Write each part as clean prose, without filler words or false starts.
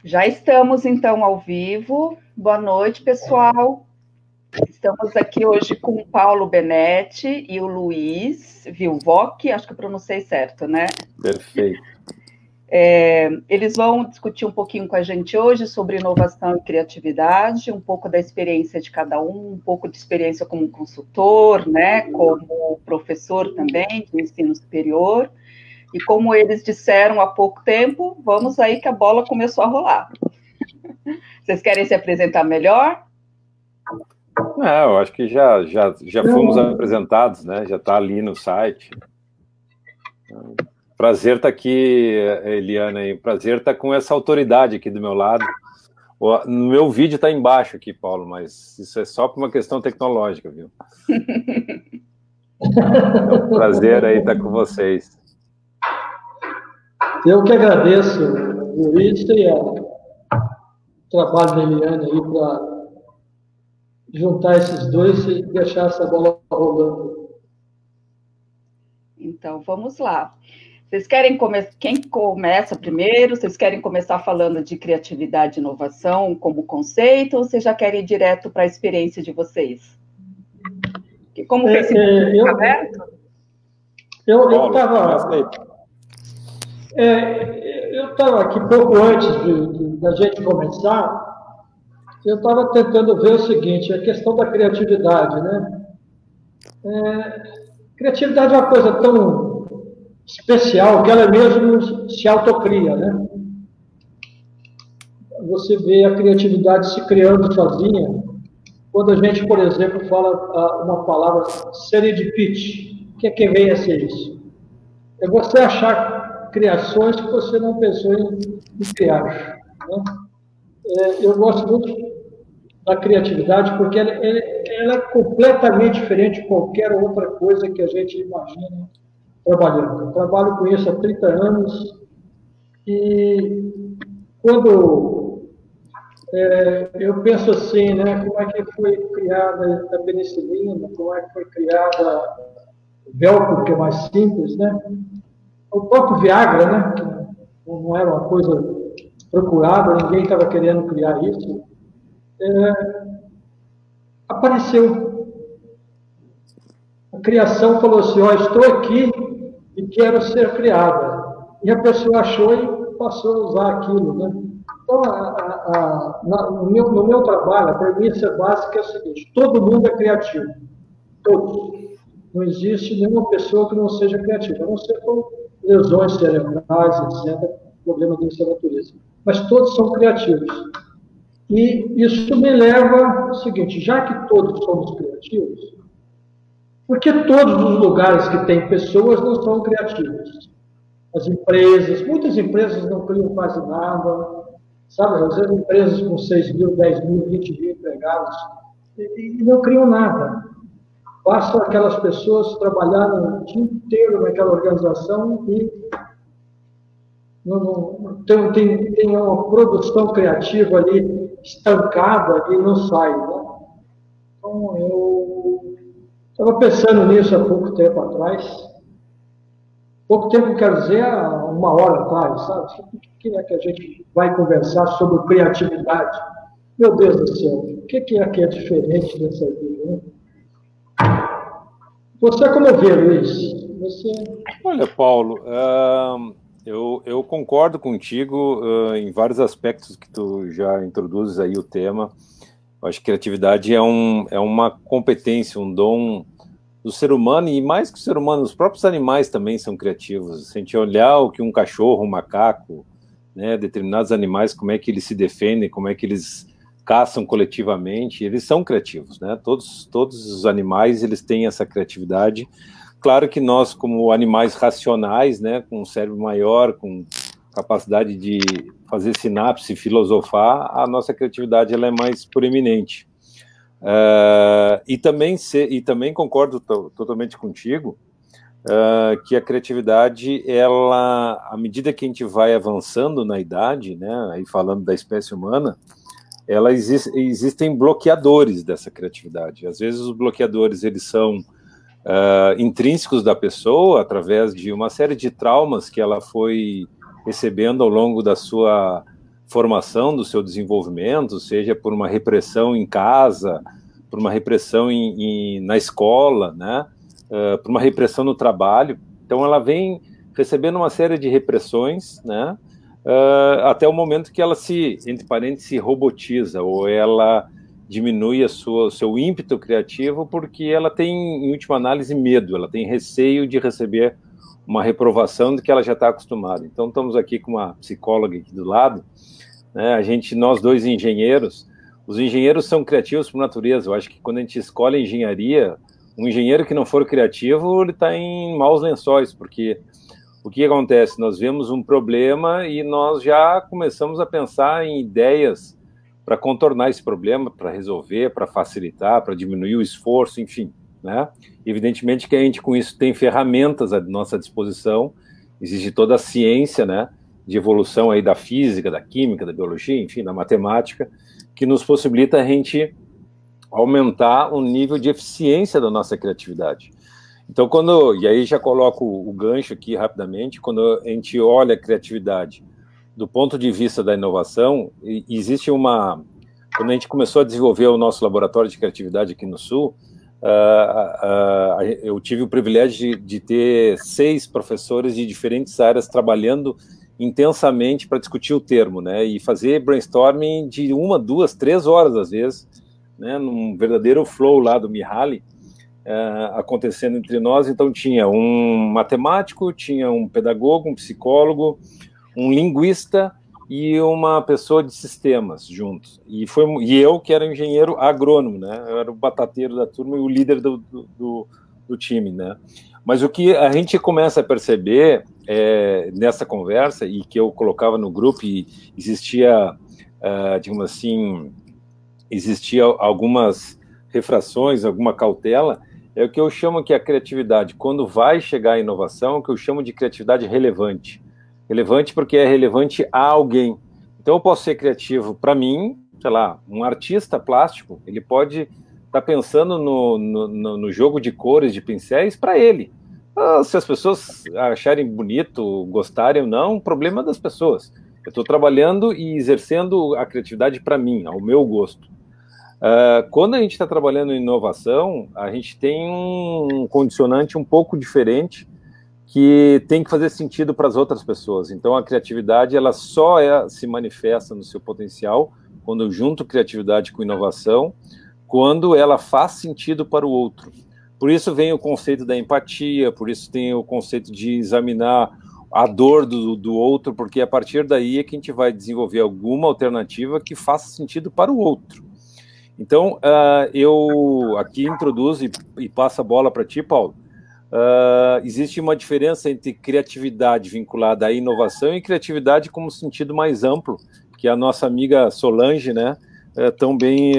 Já estamos, então, ao vivo. Boa noite, pessoal. Estamos aqui hoje com o Paulo Benetti e o Luiz Vilvoc, acho que eu pronunciei certo, né? Perfeito. Eles vão discutir um pouquinho com a gente hoje sobre inovação e criatividade, um pouco da experiência de cada um pouco de experiência como consultor, né, como professor também do ensino superior. E como eles disseram há pouco tempo, vamos aí que a bola começou a rolar. Vocês querem se apresentar melhor? Eu acho que já fomos apresentados, né? Já está ali no site. Prazer estar aqui, Eliana, e prazer estar com essa autoridade aqui do meu lado. No meu vídeo está embaixo aqui, Paulo, mas isso é só por uma questão tecnológica, viu? É um prazer aí estar com vocês. Eu que agradeço, Luiz, e o trabalho da Eliana aí para juntar esses dois e deixar essa bola rolando. Então, vamos lá. Vocês querem começar? Quem começa primeiro? Vocês querem começar falando de criatividade e inovação como conceito, ou vocês já querem ir direto para a experiência de vocês? Porque como o Facebook está aberto? Eu estava aqui pouco antes da gente começar, eu estava tentando ver o seguinte, a questão da criatividade, né? Criatividade é uma coisa tão especial que ela mesmo se autocria, né? Você vê a criatividade se criando sozinha. Quando a gente, por exemplo, fala uma palavra serendipity, o que vem a ser isso? É você achar criações que você não pensou em criar. Né? Eu gosto muito da criatividade porque ela é completamente diferente de qualquer outra coisa que a gente imagina trabalhando. Eu trabalho com isso há 30 anos e quando eu penso assim, né, como é que foi criada a penicilina, como é que foi criada o velcro, que é mais simples, né? O próprio Viagra, né, que não era uma coisa procurada, ninguém estava querendo criar isso, apareceu. A criação falou assim, estou aqui e quero ser criada. E a pessoa achou e passou a usar aquilo, né? Então, no meu trabalho, a premissa básica é a seguinte, todo mundo é criativo. Todos. Não existe nenhuma pessoa que não seja criativa, a não ser com lesões cerebrais, etc., problemas dessa natureza. Mas todos são criativos. E isso me leva ao seguinte, já que todos somos criativos, por que todos os lugares que tem pessoas não são criativos? As empresas, muitas empresas não criam quase nada, sabe? Às vezes empresas com 6 mil, 10 mil, 20 mil empregados, e não criam nada. Basta aquelas pessoas trabalharem o dia inteiro naquela organização e tem uma produção criativa ali estancada e não sai. Né? Então, eu estava pensando nisso há pouco tempo atrás. Pouco tempo quer dizer há 1 hora atrás, sabe? O que é que a gente vai conversar sobre criatividade? Meu Deus do céu, o que é diferente dessa vida, né? Você como vê, Luiz? Olha, Paulo, eu concordo contigo em vários aspectos que tu já introduzes aí o tema. Eu acho que criatividade é uma competência, um dom do ser humano, e mais que o ser humano, os próprios animais também são criativos. Se a gente olhar o que um cachorro, um macaco, né, determinados animais, como é que eles se defendem, como é que eles caçam coletivamente, eles são criativos, né? Todos os animais, eles têm essa criatividade. Claro que nós, como animais racionais, né, com um cérebro maior, com capacidade de fazer sinapse, filosofar, a nossa criatividade ela é mais proeminente. E também concordo totalmente contigo que a criatividade, ela, à medida que a gente vai avançando na idade, né, aí falando da espécie humana, existem bloqueadores dessa criatividade. Às vezes os bloqueadores eles são intrínsecos da pessoa, através de uma série de traumas que ela foi recebendo ao longo da sua formação do seu desenvolvimento, seja por uma repressão em casa, por uma repressão na escola, né? Por uma repressão no trabalho. Então, ela vem recebendo uma série de repressões, né? Até o momento que ela entre parênteses, se robotiza, ou ela diminui o seu ímpeto criativo, porque ela tem, em última análise, medo, ela tem receio de receber uma reprovação do que ela já está acostumada. Então, estamos aqui com uma psicóloga aqui do lado, né? Nós dois engenheiros, os engenheiros são criativos por natureza. Eu acho que quando a gente escolhe engenharia, um engenheiro que não for criativo, ele está em maus lençóis, porque o que acontece? Nós vemos um problema e nós já começamos a pensar em ideias para contornar esse problema, para resolver, para facilitar, para diminuir o esforço, enfim, né? Evidentemente que a gente com isso tem ferramentas à nossa disposição, existe toda a ciência, né, de evolução aí da física, da química, da biologia, enfim, da matemática, que nos possibilita a gente aumentar o nível de eficiência da nossa criatividade. Então, e aí já coloco o gancho aqui rapidamente, quando a gente olha a criatividade do ponto de vista da inovação, existe quando a gente começou a desenvolver o nosso laboratório de criatividade aqui no Sul, eu tive o privilégio de ter 6 professores de diferentes áreas trabalhando intensamente para discutir o termo, né, e fazer brainstorming de 1, 2, 3 horas, às vezes, né, num verdadeiro flow lá do Mihaly, acontecendo entre nós. Então tinha um matemático, tinha um pedagogo, um psicólogo, um linguista e uma pessoa de sistemas juntos. E eu, que era engenheiro agrônomo, né, eu era o batateiro da turma e o líder do time, né. Mas o que a gente começa a perceber nessa conversa, e que eu colocava no grupo, e existia, digamos assim, existia algumas refrações, alguma cautela, é o que eu chamo que a criatividade, quando vai chegar a inovação, o que eu chamo de criatividade relevante. Relevante porque é relevante a alguém. Então eu posso ser criativo para mim, sei lá, um artista plástico, ele pode estar pensando no jogo de cores, de pincéis, para ele. Se as pessoas acharem bonito, gostarem ou não, o problema é das pessoas. Eu estou trabalhando e exercendo a criatividade para mim, ao meu gosto. Quando a gente está trabalhando em inovação, a gente tem um condicionante um pouco diferente que tem que fazer sentido para as outras pessoas. Então, a criatividade ela só se manifesta no seu potencial quando eu junto criatividade com inovação, quando ela faz sentido para o outro. Por isso vem o conceito da empatia, por isso tem o conceito de examinar a dor do outro, porque a partir daí é que a gente vai desenvolver alguma alternativa que faça sentido para o outro. Então, eu aqui introduzo e passo a bola para ti, Paulo. Existe uma diferença entre criatividade vinculada à inovação e criatividade como sentido mais amplo, que a nossa amiga Solange, né, também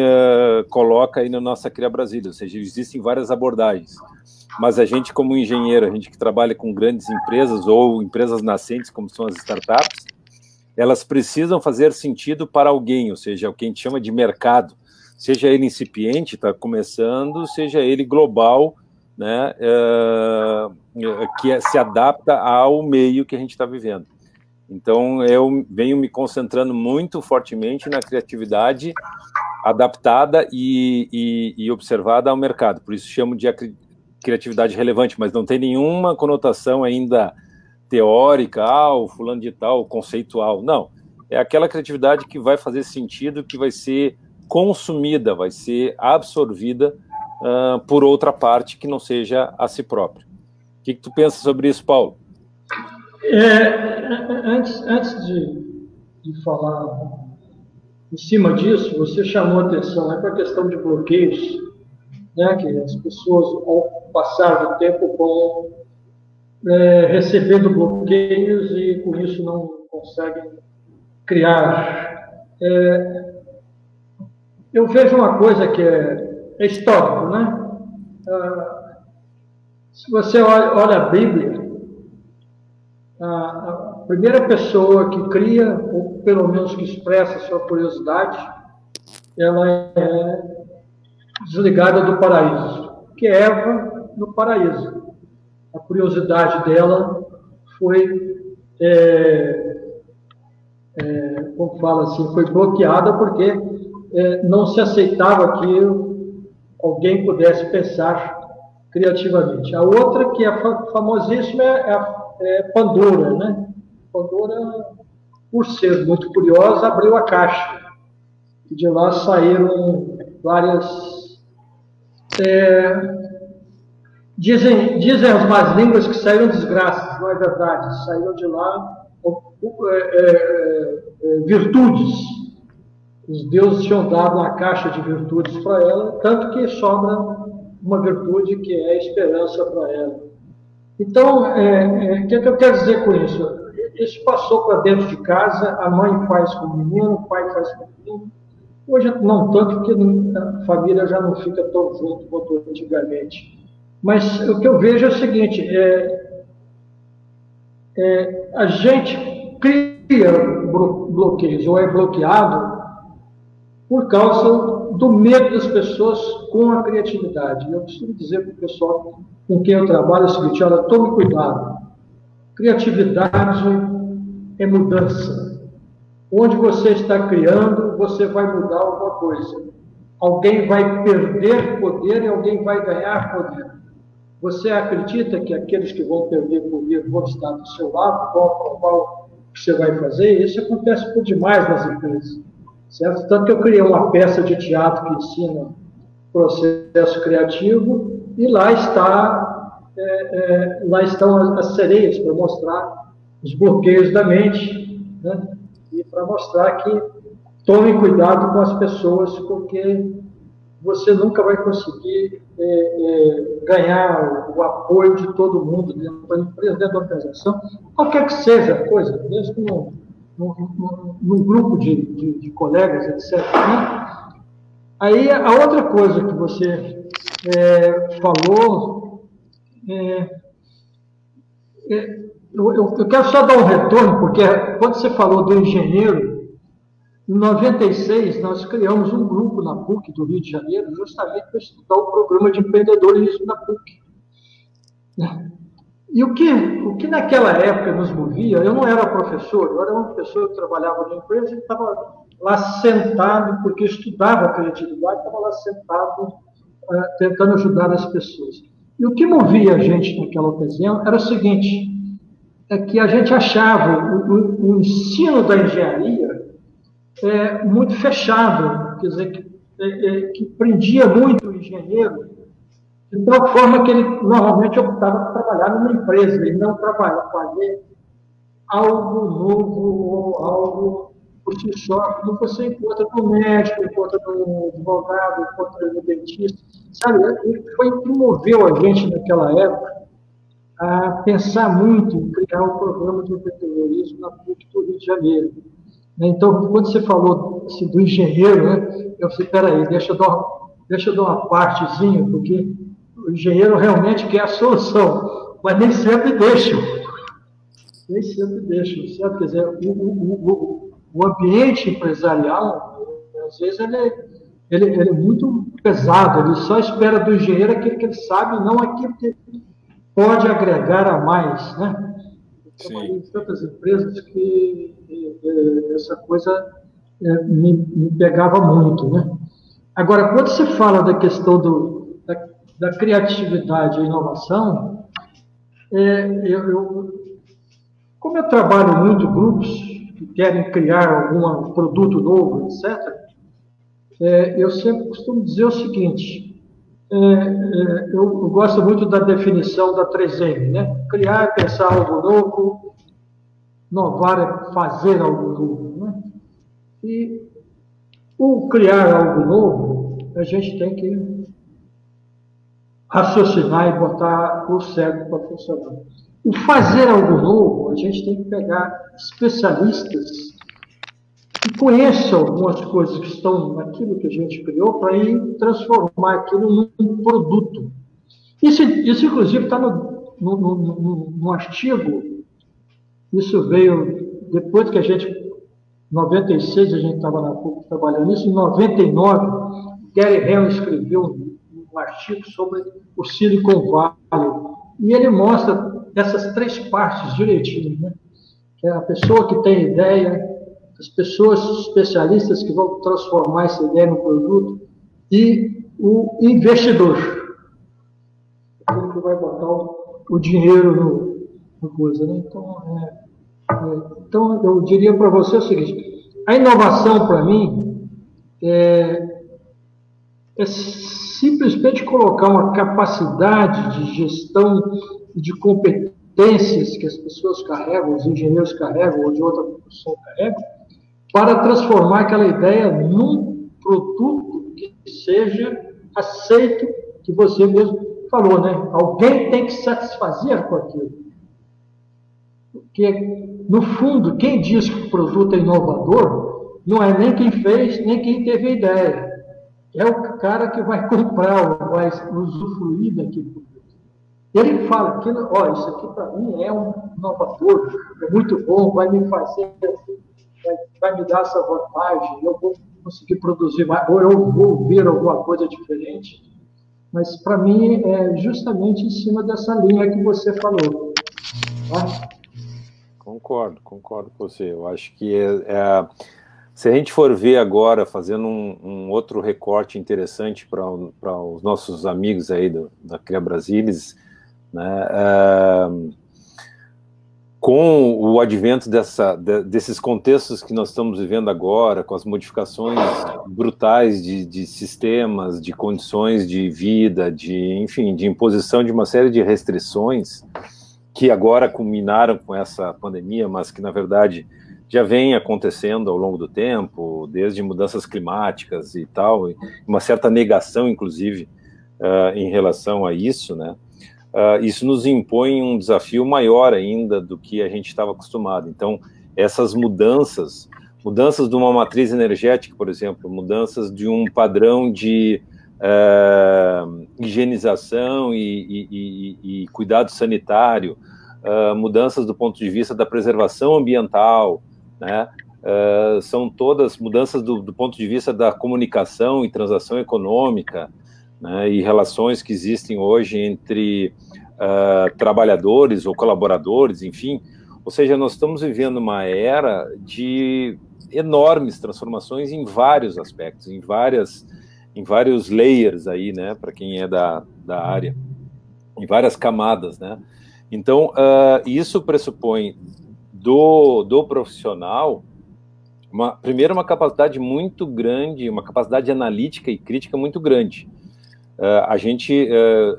coloca aí na nossa Cria Brasília, ou seja, existem várias abordagens, mas a gente como engenheiro, a gente que trabalha com grandes empresas ou empresas nascentes, como são as startups, elas precisam fazer sentido para alguém, ou seja, o que a gente chama de mercado, seja ele incipiente, está começando, seja ele global, né, que se adapta ao meio que a gente está vivendo. Então, eu venho me concentrando muito fortemente na criatividade adaptada e observada ao mercado. Por isso chamo de criatividade relevante, mas não tem nenhuma conotação ainda teórica, o fulano de tal, conceitual. Não, é aquela criatividade que vai fazer sentido, que vai ser consumida, vai ser absorvida por outra parte que não seja a si própria. O que tu pensa sobre isso, Paulo? Antes de falar em cima disso, você chamou a atenção para a questão de bloqueios, né, que as pessoas, ao passar do tempo, vão recebendo bloqueios e, com isso, não conseguem criar. Eu vejo uma coisa que é histórico, né? Se você olha a Bíblia, a primeira pessoa que cria, ou pelo menos que expressa sua curiosidade, ela é desligada do paraíso, que é Eva no paraíso. A curiosidade dela foi como fala assim, foi bloqueada porque não se aceitava que alguém pudesse pensar criativamente. A outra, que é famosíssima, é Pandora, né? Pandora, por ser muito curiosa, abriu a caixa. E de lá saíram várias... dizem as más línguas que saíram desgraças, não é verdade? Saíram de lá virtudes. Os deuses tinham dado uma caixa de virtudes para ela, tanto que sobra uma virtude que é a esperança para ela. Então, o que eu quero dizer com isso? Isso passou para dentro de casa, a mãe faz com o menino, o pai faz com o menino. Hoje não tanto, porque a família já não fica tão junto quanto antigamente. Mas o que eu vejo é o seguinte, a gente cria bloqueios, ou é bloqueado por causa do medo das pessoas com a criatividade. Eu costumo dizer para o pessoal com quem eu trabalho o seguinte: olha, tome cuidado. Criatividade é mudança. Onde você está criando, você vai mudar alguma coisa. Alguém vai perder poder e alguém vai ganhar poder. Você acredita que aqueles que vão perder poder vão estar do seu lado, vão aprovar o que você vai fazer? Isso acontece por demais nas empresas. Certo? Tanto que eu criei uma peça de teatro que ensina processo criativo, e lá estão as sereias para mostrar os bloqueios da mente, né? E para mostrar que tomem cuidado com as pessoas, porque você nunca vai conseguir ganhar o apoio de todo mundo dentro da empresa, dentro da organização, qualquer que seja a coisa, mesmo num grupo de colegas, etc. Né? Aí, a outra coisa que você falou, eu quero só dar um retorno, porque quando você falou do engenheiro, em 96, nós criamos um grupo na PUC do Rio de Janeiro, justamente para estudar o programa de empreendedorismo da PUC. E o que naquela época nos movia, eu não era professor, eu era uma pessoa que trabalhava na empresa e estava lá sentado, porque estudava a criatividade, estava lá sentado tentando ajudar as pessoas. E o que movia a gente naquela ocasião era o seguinte, é que a gente achava o ensino da engenharia muito fechado, quer dizer, que prendia muito o engenheiro, de tal forma que ele normalmente optava por trabalhar numa empresa e não fazer algo novo ou algo por si só, como você encontra no médico, encontra no advogado, encontra no dentista, sabe? Foi o que moveu a gente naquela época a pensar muito em criar um programa de empreendedorismo na PUC do Rio de Janeiro. Então, quando você falou assim, do engenheiro, né, eu falei, peraí, deixa eu dar uma partezinha, porque o engenheiro realmente quer a solução, mas nem sempre deixa. Nem sempre deixa, certo? Quer dizer, o ambiente empresarial, às vezes, ele é muito pesado, ele só espera do engenheiro aquilo que ele sabe, não aquilo que pode agregar a mais, né? Trabalhei em tantas empresas que essa coisa me pegava muito, né? Agora, quando se fala da questão da criatividade e inovação, como eu trabalho muito em grupos que querem criar algum produto novo, etc., eu sempre costumo dizer o seguinte, eu gosto muito da definição da 3M, né? Criar, pensar algo novo, inovar é fazer algo novo, né? E o criar algo novo, a gente tem que raciocinar e botar o cérebro para funcionar. O fazer algo novo, a gente tem que pegar especialistas que conheçam algumas coisas que estão naquilo que a gente criou para ir transformar aquilo num produto. Isso inclusive, está no artigo, isso veio depois que em 96 a gente estava na PUC trabalhando nisso, em 99, Gary Hamel escreveu um artigo sobre o Silicon Valley, e ele mostra essas três partes direitinho, né? Que é a pessoa que tem ideia, as pessoas especialistas que vão transformar essa ideia no produto, e o investidor, aquele que vai botar o dinheiro no coisa, né? Então, eu diria para você o seguinte: a inovação, para mim, é simplesmente colocar uma capacidade de gestão e de competências que as pessoas carregam, os engenheiros carregam, ou de outra profissão carregam, para transformar aquela ideia num produto que seja aceito, que você mesmo falou, né? Alguém tem que satisfazer com aquilo. Porque, no fundo, quem diz que o produto é inovador não é nem quem fez, nem quem teve a ideia. É o cara que vai comprar, vai usufruir daquele produto. Ele fala que, ó, isso aqui para mim é um inovador, é muito bom, vai me fazer, vai me dar essa vantagem, eu vou conseguir produzir mais, ou eu vou ver alguma coisa diferente. Mas, para mim, é justamente em cima dessa linha que você falou. Tá? Concordo com você. Eu acho que se a gente for ver agora, fazendo um outro recorte interessante para os nossos amigos aí da Crea Brasilis, né, com o advento desses contextos que nós estamos vivendo agora, com as modificações brutais de sistemas, de condições de vida, enfim, de imposição de uma série de restrições que agora culminaram com essa pandemia, mas que, na verdade, já vem acontecendo ao longo do tempo, desde mudanças climáticas e tal, uma certa negação, inclusive, em relação a isso, né? Isso nos impõe um desafio maior ainda do que a gente estava acostumado. Então, essas mudanças de uma matriz energética, por exemplo, mudanças de um padrão de higienização e cuidado sanitário, mudanças do ponto de vista da preservação ambiental, né? São todas mudanças do ponto de vista da comunicação e transação econômica, né, e relações que existem hoje entre trabalhadores ou colaboradores, enfim. Ou seja, nós estamos vivendo uma era de enormes transformações em vários aspectos, em vários layers aí, né, para quem é da área, em várias camadas, né. Então, isso pressupõe do profissional, primeiro, uma capacidade muito grande, uma capacidade analítica e crítica muito grande.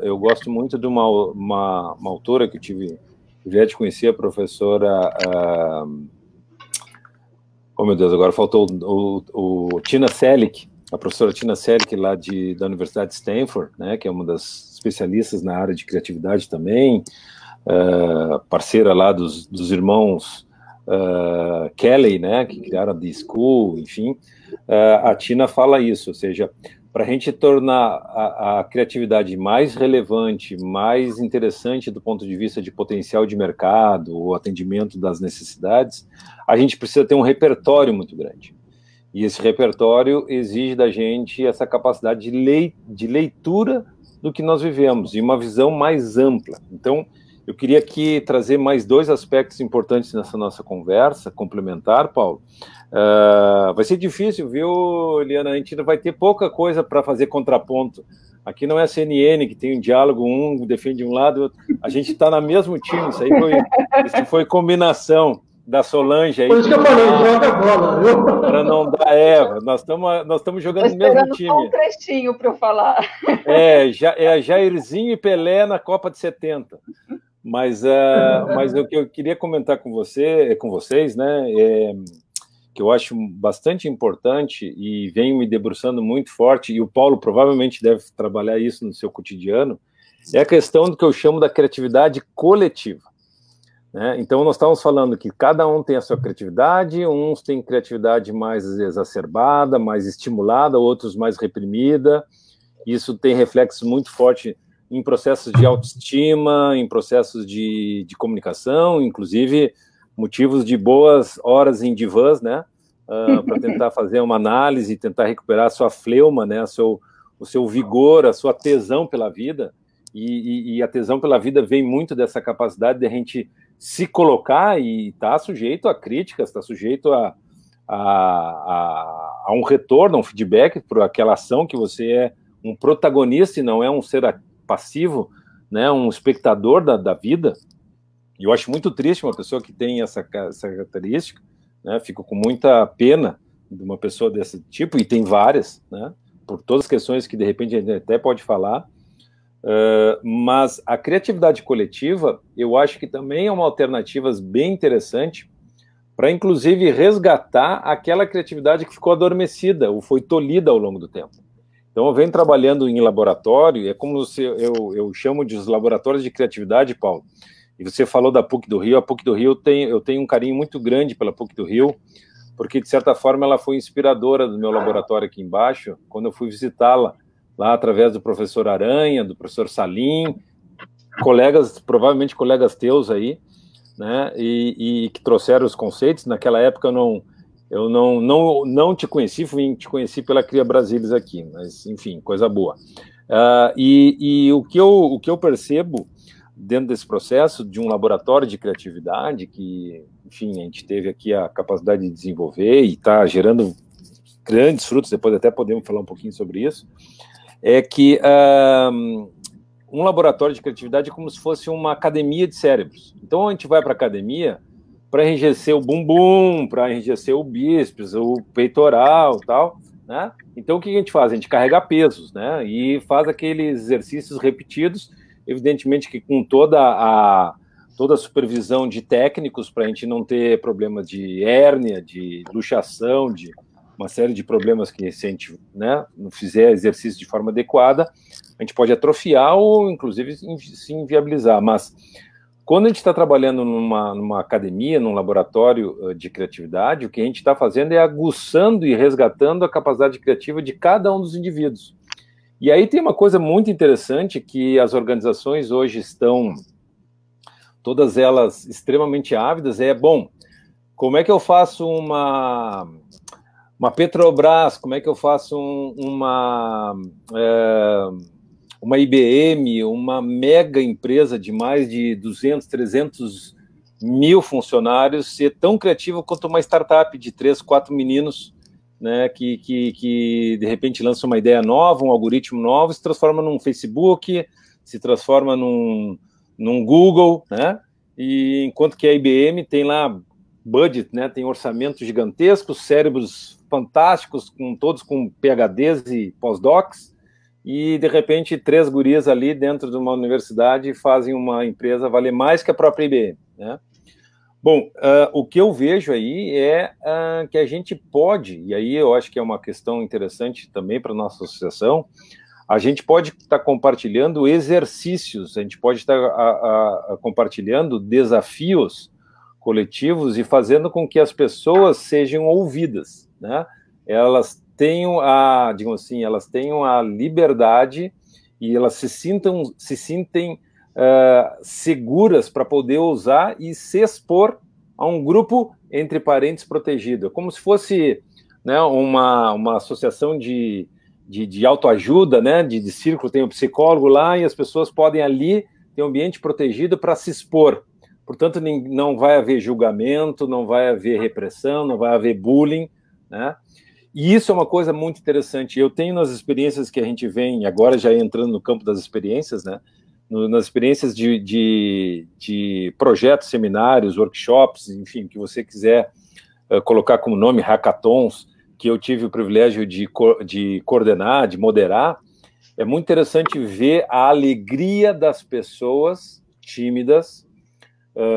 Eu gosto muito de uma autora que eu tive o privilégio de conhecer, a professora... oh, meu Deus, agora faltou o Tina Selick, a professora Tina Selick, lá da Universidade de Stanford, né, que é uma das especialistas na área de criatividade também, parceira lá dos irmãos Kelly, né, que criaram a The School, enfim. A Tina fala isso, ou seja, para a gente tornar a criatividade mais relevante, mais interessante do ponto de vista de potencial de mercado, o atendimento das necessidades, a gente precisa ter um repertório muito grande. E esse repertório exige da gente essa capacidade de leitura do que nós vivemos, e uma visão mais ampla. Então, eu queria aqui trazer mais dois aspectos importantes nessa nossa conversa, complementar, Paulo. Vai ser difícil, viu, Eliana? A gente vai ter pouca coisa para fazer contraponto. Aqui não é a CNN, que tem um diálogo, um defende um lado, outro. A gente está no mesmo time, isso foi combinação da Solange aí. Por isso que eu falei, joga a bola. Para não dar nós estamos jogando no mesmo time. Só um trechinho para eu falar. Jairzinho e Pelé na Copa de 70. Mas o que eu queria comentar com vocês, né, que eu acho bastante importante e venho me debruçando muito forte, e o Paulo provavelmente deve trabalhar isso no seu cotidiano, é a questão do que eu chamo da criatividade coletiva. Né? Então, nós estávamos falando que cada um tem a sua criatividade, uns têm criatividade mais exacerbada, mais estimulada, outros mais reprimida. Isso tem reflexos muito fortes em processos de autoestima, em processos de comunicação, inclusive motivos de boas horas em divãs, né? Para tentar fazer uma análise, tentar recuperar a sua fleuma, né? O seu vigor, a sua tesão pela vida. E a tesão pela vida vem muito dessa capacidade de a gente se colocar e estar sujeito a críticas, estar sujeito a um retorno, a um feedback por aquela ação, que você é um protagonista e não é um ser passivo, né, um espectador da vida. E eu acho muito triste uma pessoa que tem essa característica, né, fico com muita pena de uma pessoa desse tipo, e tem várias, né, por todas as questões que de repente a gente até pode falar, mas a criatividade coletiva, eu acho que também é uma alternativa bem interessante para, inclusive, resgatar aquela criatividade que ficou adormecida ou foi tolhida ao longo do tempo. Então, eu venho trabalhando em laboratório, é como eu chamo de os laboratórios de criatividade, Paulo, e você falou da PUC do Rio. A PUC do Rio, eu tenho um carinho muito grande pela PUC do Rio, porque, de certa forma, ela foi inspiradora do meu laboratório aqui embaixo, quando eu fui visitá-la, lá através do professor Aranha, do professor Salim, colegas, provavelmente colegas teus aí, né, e que trouxeram os conceitos. Naquela época eu não te conheci, te conheci pela Cria Brasilis aqui, mas enfim, coisa boa. E o que eu percebo dentro desse processo de um laboratório de criatividade, que, enfim, a gente teve aqui a capacidade de desenvolver e está gerando grandes frutos, depois até podemos falar um pouquinho sobre isso, é que um laboratório de criatividade é como se fosse uma academia de cérebros. Então, a gente vai para a academia para enrijecer o bumbum, para enrijecer o bíceps, o peitoral e tal, né? Então, o que a gente faz? A gente carrega pesos, né? E faz aqueles exercícios repetidos, evidentemente que com toda a supervisão de técnicos, para a gente não ter problema de hérnia, de luxação, de uma série de problemas que, se a gente, né, não fizer exercício de forma adequada, a gente pode atrofiar ou, inclusive, se inviabilizar. Mas, quando a gente está trabalhando numa academia, num laboratório de criatividade, o que a gente está fazendo é aguçando e resgatando a capacidade criativa de cada um dos indivíduos. E aí tem uma coisa muito interessante, que as organizações hoje estão, todas elas extremamente ávidas, bom, como é que eu faço uma Petrobras, como é que eu faço uma IBM, uma mega empresa de mais de 200, 300 mil funcionários, ser tão criativa quanto uma startup de 3, 4 meninos, né, que de repente lança uma ideia nova, um algoritmo novo, se transforma num Facebook, se transforma num Google, né, e enquanto que a IBM tem lá budget, né, tem orçamentos gigantescos, cérebros fantásticos, todos com PhDs e pós-docs, e de repente 3 gurias ali dentro de uma universidade fazem uma empresa valer mais que a própria IBM, né? Bom, o que eu vejo aí é que a gente pode, e aí eu acho que é uma questão interessante também para a nossa associação, a gente pode estar compartilhando exercícios, a gente pode estar compartilhando desafios coletivos e fazendo com que as pessoas sejam ouvidas, né? Elas tenham digamos assim, elas tenham a liberdade e elas se sentem seguras para poder usar e se expor a um grupo, entre parentes, protegido, como se fosse, né, uma associação de autoajuda, né, de círculo, tem um psicólogo lá e as pessoas podem ali ter um ambiente protegido para se expor. Portanto, não vai haver julgamento, não vai haver repressão, não vai haver bullying, né? E isso é uma coisa muito interessante. Eu tenho nas experiências que a gente vem, agora já entrando no campo das experiências, né? Nas experiências de projetos, seminários, workshops, enfim, que você quiser colocar como nome, hackathons, que eu tive o privilégio de coordenar, de moderar, é muito interessante ver a alegria das pessoas tímidas,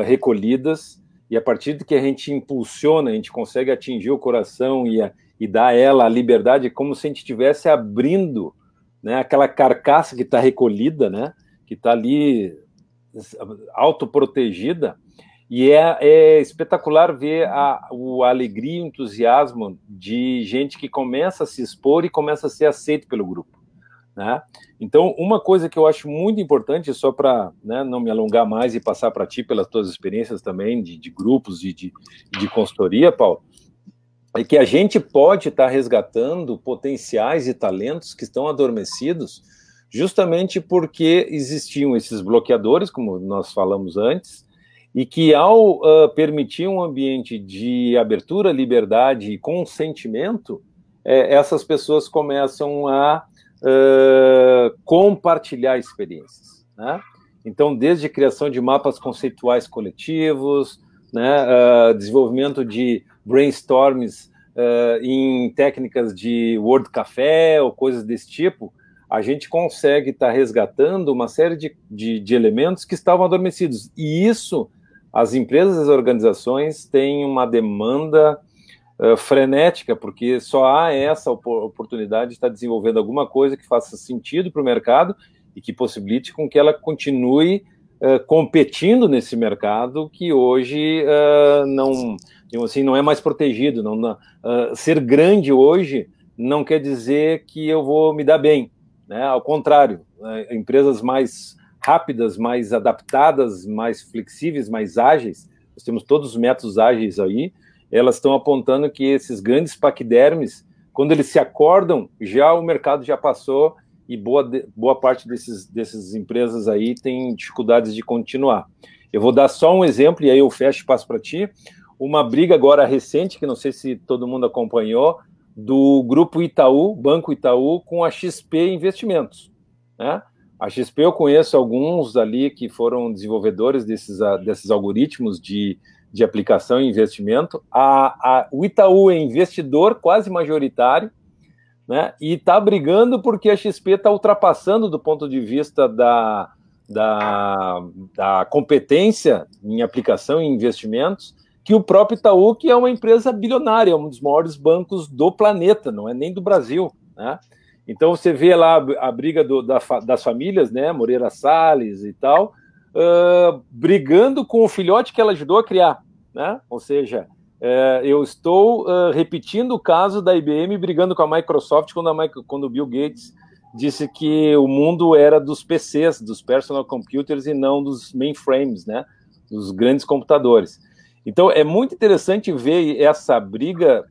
recolhidas, e a partir de que a gente impulsiona, a gente consegue atingir o coração e dar a ela a liberdade, como se a gente estivesse abrindo, né, aquela carcaça que está recolhida, né, que está ali autoprotegida, e é espetacular ver a alegria e o entusiasmo de gente que começa a se expor e começa a ser aceito pelo grupo, né? Então, uma coisa que eu acho muito importante, só para, né, não me alongar mais e passar para ti pelas tuas experiências também de grupos e de consultoria, Paulo, é que a gente pode estar resgatando potenciais e talentos que estão adormecidos justamente porque existiam esses bloqueadores, como nós falamos antes, e que ao permitir um ambiente de abertura, liberdade e consentimento, essas pessoas começam a compartilhar experiências, né? Então, desde criação de mapas conceituais coletivos, né, desenvolvimento de brainstorms em técnicas de Word Café ou coisas desse tipo, a gente consegue estar resgatando uma série de elementos que estavam adormecidos. E isso, as empresas e as organizações têm uma demanda frenética, porque só há essa oportunidade de estar desenvolvendo alguma coisa que faça sentido para o mercado e que possibilite com que ela continue competindo nesse mercado que hoje não é mais protegido. Ser grande hoje não quer dizer que eu vou me dar bem, né? Ao contrário, empresas mais rápidas, mais adaptadas, mais flexíveis, mais ágeis, nós temos todos os métodos ágeis aí, elas estão apontando que esses grandes paquidermes, quando eles se acordam, já o mercado já passou e boa parte dessas empresas aí tem dificuldades de continuar. Eu vou dar só um exemplo, e aí eu fecho e passo para ti. Uma briga agora recente, que não sei se todo mundo acompanhou, do Grupo Itaú, Banco Itaú, com a XP Investimentos, né? A XP, eu conheço alguns ali que foram desenvolvedores desses algoritmos de aplicação e investimento. O Itaú é investidor quase majoritário, né? E está brigando porque a XP está ultrapassando do ponto de vista da competência em aplicação e investimentos, que o próprio Itaú, que é uma empresa bilionária, um dos maiores bancos do planeta, não é nem do Brasil, né? Então você vê lá a briga das famílias, né, Moreira Salles e tal, brigando com o filhote que ela ajudou a criar, né? Ou seja, eu estou repetindo o caso da IBM brigando com a Microsoft quando o Bill Gates disse que o mundo era dos PCs, dos personal computers, e não dos mainframes, né, dos grandes computadores. Então é muito interessante ver essa briga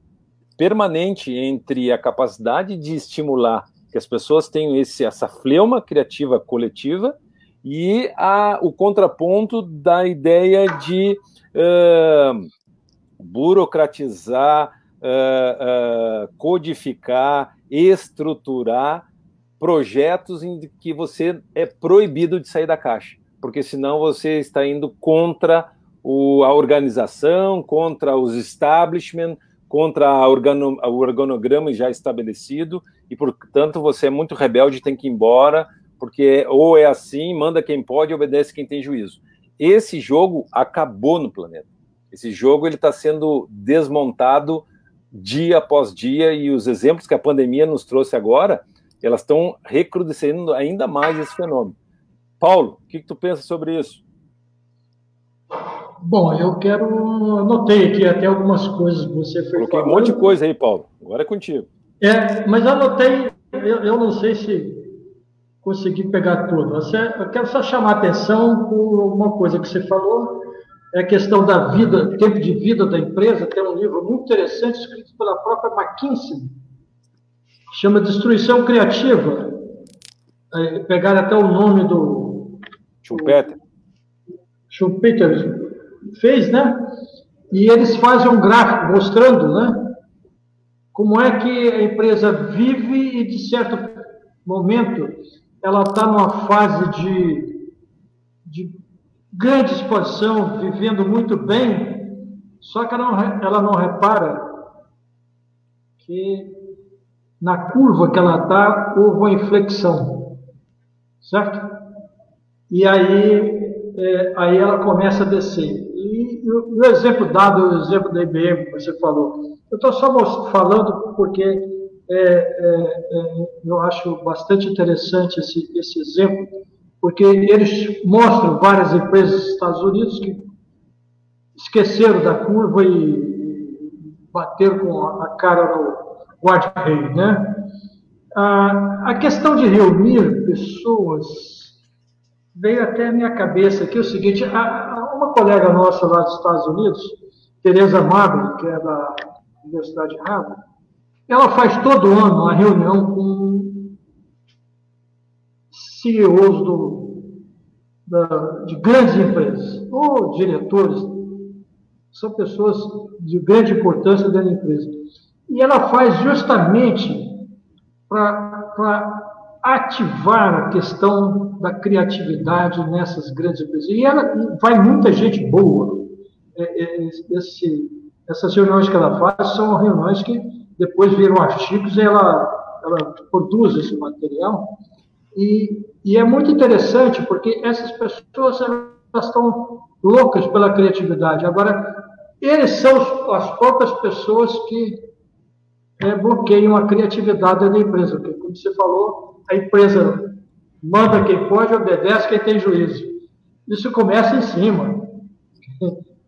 permanente entre a capacidade de estimular que as pessoas tenham essa fleuma criativa coletiva e o contraponto da ideia de burocratizar, codificar, estruturar projetos em que você é proibido de sair da caixa, porque senão você está indo contra a organização, contra os establishment, contra o organograma já estabelecido, e, portanto, você é muito rebelde e tem que ir embora, porque ou é assim, manda quem pode, obedece quem tem juízo. Esse jogo acabou no planeta. Esse jogo está sendo desmontado dia após dia, e os exemplos que a pandemia nos trouxe agora, elas estão recrudescendo ainda mais esse fenômeno. Paulo, o que tu pensa sobre isso? Bom, anotei aqui até algumas coisas que você foi Coloquei falando. Um monte de coisa aí, Paulo. Agora é contigo. Mas anotei, eu não sei se consegui pegar tudo. Eu quero só chamar a atenção por uma coisa que você falou, é a questão da vida, tempo de vida da empresa. Tem um livro muito interessante escrito pela própria McKinsey, chama Destruição Criativa. Pegaram até o nome do Schumpeter fez, né? E eles fazem um gráfico mostrando, né, como é que a empresa vive e, de certo momento, ela está numa fase de grande expansão, vivendo muito bem, só que ela não repara que na curva que ela está houve uma inflexão, certo? E aí ela começa a descer. E o exemplo dado, o exemplo da IBM que você falou, eu estou só falando porque eu acho bastante interessante esse exemplo, porque eles mostram várias empresas dos Estados Unidos que esqueceram da curva e bateram com a cara no guarda-reio, né? A questão de reunir pessoas veio até a minha cabeça aqui o seguinte: uma colega nossa lá dos Estados Unidos, Teresa Magno, que é da Universidade de Harvard, ela faz todo ano uma reunião com CEOs de grandes empresas, ou diretores, são pessoas de grande importância dentro da empresa. E ela faz justamente para ativar a questão da criatividade nessas grandes empresas. E vai muita gente boa. Essas reuniões que ela faz são reuniões que depois viram artigos e ela produz esse material. E é muito interessante, porque essas pessoas elas estão loucas pela criatividade. Agora, eles são as próprias pessoas que bloqueiam a criatividade da empresa. Porque, como você falou, a empresa manda quem pode, obedece quem tem juízo. Isso começa em cima.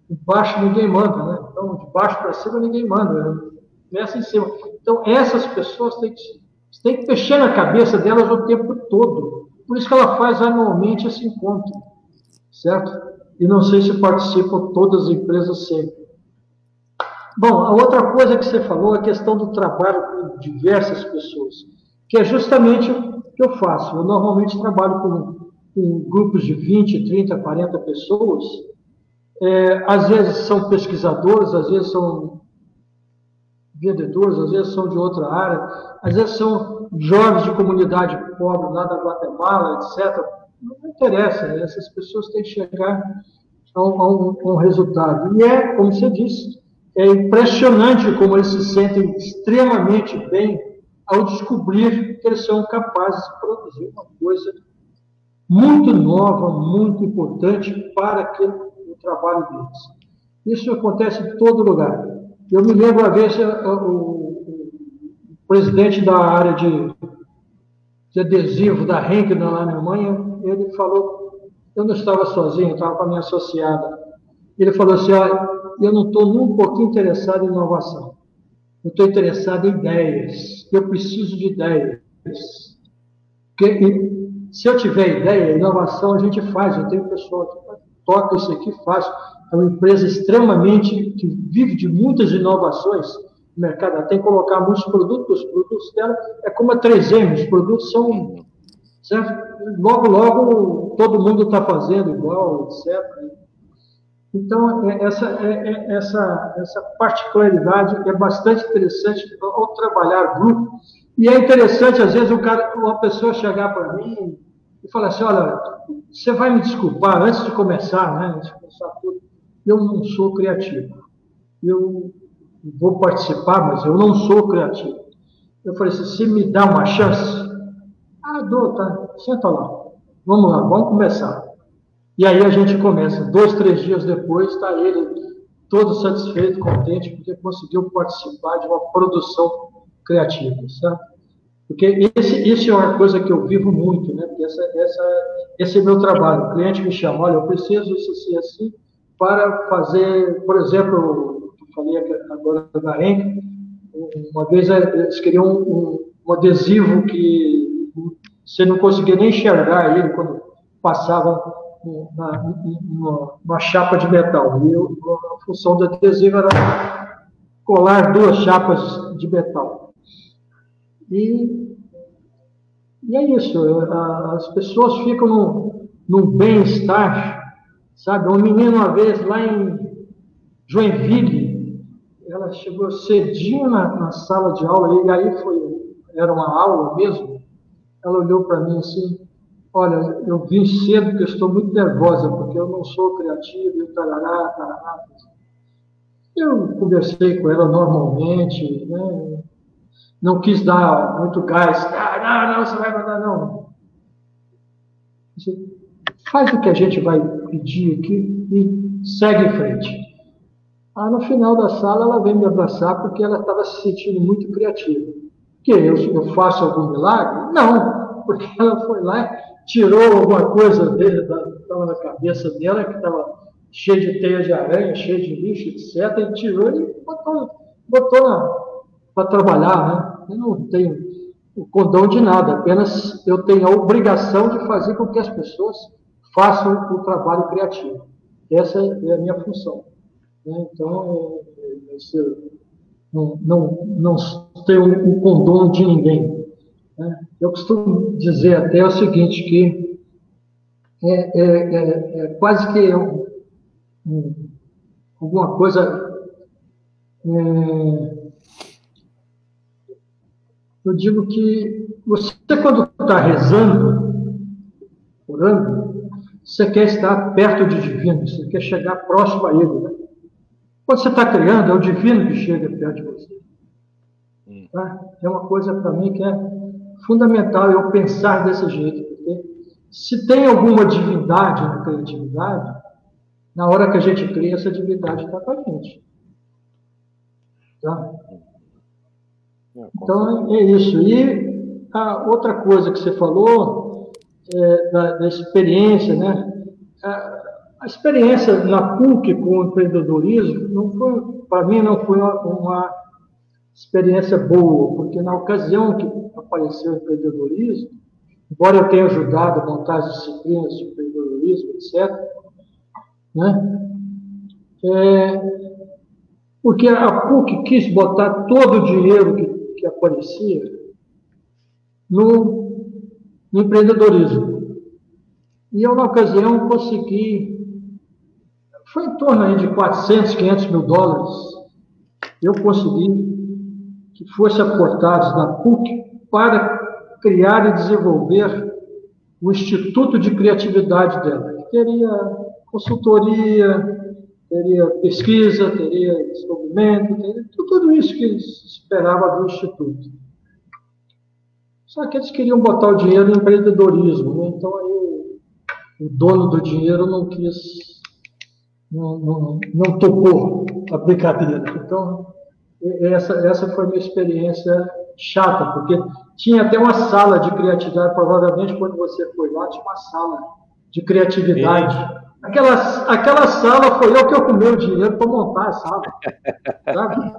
Embaixo ninguém manda, né? Então, de baixo para cima ninguém manda, né? Começa em cima. Então, essas pessoas têm que mexer na cabeça delas o tempo todo. Por isso que ela faz anualmente esse encontro, certo? E não sei se participam todas as empresas sempre. Bom, a outra coisa que você falou é a questão do trabalho com diversas pessoas, que é justamente o que eu faço. Eu normalmente trabalho com grupos de 20, 30, 40 pessoas. Às vezes são pesquisadores, às vezes são vendedores, às vezes são de outra área, às vezes são jovens de comunidade pobre lá da Guatemala, etc. Não interessa, né? Essas pessoas têm que chegar a um resultado. E como você disse, é impressionante como eles se sentem extremamente bem ao descobrir que eles são capazes de produzir uma coisa muito nova, muito importante para o trabalho deles. Isso acontece em todo lugar. Eu me lembro uma vez o presidente da área de adesivo da Henkel lá na Alemanha, ele falou, eu não estava sozinho, eu estava com a minha associada. Ele falou assim, eu não estou nem um pouquinho interessado em inovação. Eu estou interessado em ideias. Eu preciso de ideias. Porque se eu tiver ideia, inovação a gente faz. Eu tenho pessoa que toca isso aqui, faz. É uma empresa extremamente que vive de muitas inovações no mercado. Ela tem que colocar muitos produtos. Os produtos dela é como a 3M. Os produtos são... Certo? Logo, logo, todo mundo está fazendo igual, etc. Então, essa particularidade é bastante interessante ao trabalhar grupo. E é interessante, às vezes, uma pessoa chegar para mim e falar assim, olha, você vai me desculpar, antes de começar, né, antes de começar tudo, eu não sou criativo. Eu vou participar, mas eu não sou criativo. Eu falei assim, se me dá uma chance, dou, tá, senta lá, vamos lá, vamos começar. E aí a gente começa. 2, 3 dias depois, está ele todo satisfeito, contente, porque conseguiu participar de uma produção criativa, certo? Porque isso é uma coisa que eu vivo muito, né? Porque esse é meu trabalho. O cliente me chama, olha, eu preciso isso assim, para fazer, por exemplo, eu falei agora da Henkel, uma vez eles queriam um adesivo que você não conseguia nem enxergar ele quando passava uma chapa de metal. E a função do adesivo era colar 2 chapas de metal. E é isso. As pessoas ficam num bem-estar, sabe? Um menino, uma vez, lá em Joinville, ela chegou cedinho na sala de aula, e aí era uma aula mesmo. Ela olhou para mim assim, olha, eu vim cedo porque eu estou muito nervosa, porque eu não sou criativo, e tarará, tarará. Eu conversei com ela normalmente, né? Não quis dar muito gás. Não, você vai mandar, não. Faz o que a gente vai pedir aqui e segue em frente. No final da sala, ela veio me abraçar porque ela estava se sentindo muito criativa. Que eu faço algum milagre? Não, porque ela foi lá, tirou alguma coisa dele, estava na cabeça dela, que estava cheia de teia de aranha, cheia de lixo, etc., e tirou e botou para trabalhar, né? Eu não tenho o condão de nada, apenas eu tenho a obrigação de fazer com que as pessoas façam o trabalho criativo. Essa é a minha função. Né? Então, não tenho um condão de ninguém. Né? Eu costumo dizer até o seguinte, que quase que alguma coisa... eu digo que você, quando está rezando, orando, você quer estar perto de divino, você quer chegar próximo a ele, né? Quando você está criando, é o divino que chega perto de você. Tá? É uma coisa, para mim, que é fundamental eu pensar desse jeito, porque se tem alguma divindade na criatividade, na hora que a gente cria, essa divindade está com a gente. Tá? Então, é isso. E a outra coisa que você falou, da experiência, né? A experiência na PUC com o empreendedorismo, para mim, não foi uma experiência boa, porque na ocasião que apareceu o empreendedorismo, embora eu tenha ajudado a montar as disciplinas de empreendedorismo, etc., né? Porque a PUC quis botar todo o dinheiro que aparecia no empreendedorismo. E eu, na ocasião, consegui, foi em torno aí de 400, 500 mil dólares, eu consegui que fossem aportados na PUC para criar e desenvolver o Instituto de Criatividade dela, que teria consultoria, teria pesquisa, teria desenvolvimento, teria tudo isso que eles esperavam do Instituto. Só que eles queriam botar o dinheiro em empreendedorismo, né? Então aí o dono do dinheiro não quis, não topou a brincadeira. Então, essa foi a minha experiência chata, porque tinha até uma sala de criatividade, provavelmente quando você foi lá, tinha uma sala de criatividade. Aquela sala foi eu que arrumei o dinheiro para montar a sala. Sabe?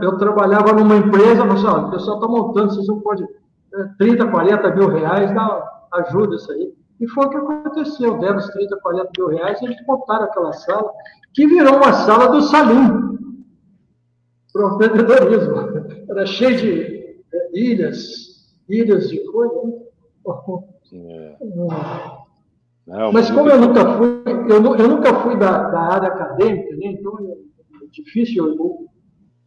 Eu trabalhava numa empresa, mas olha, o pessoal está montando, vocês não podem... 30, 40 mil reais, ajuda isso aí. E foi o que aconteceu, deram os 30, 40 mil reais e eles montaram aquela sala, que virou uma sala do Salim, para o empreendedorismo. Era cheio de ilhas de coisa. Mas como eu nunca fui da área acadêmica, né? Então é difícil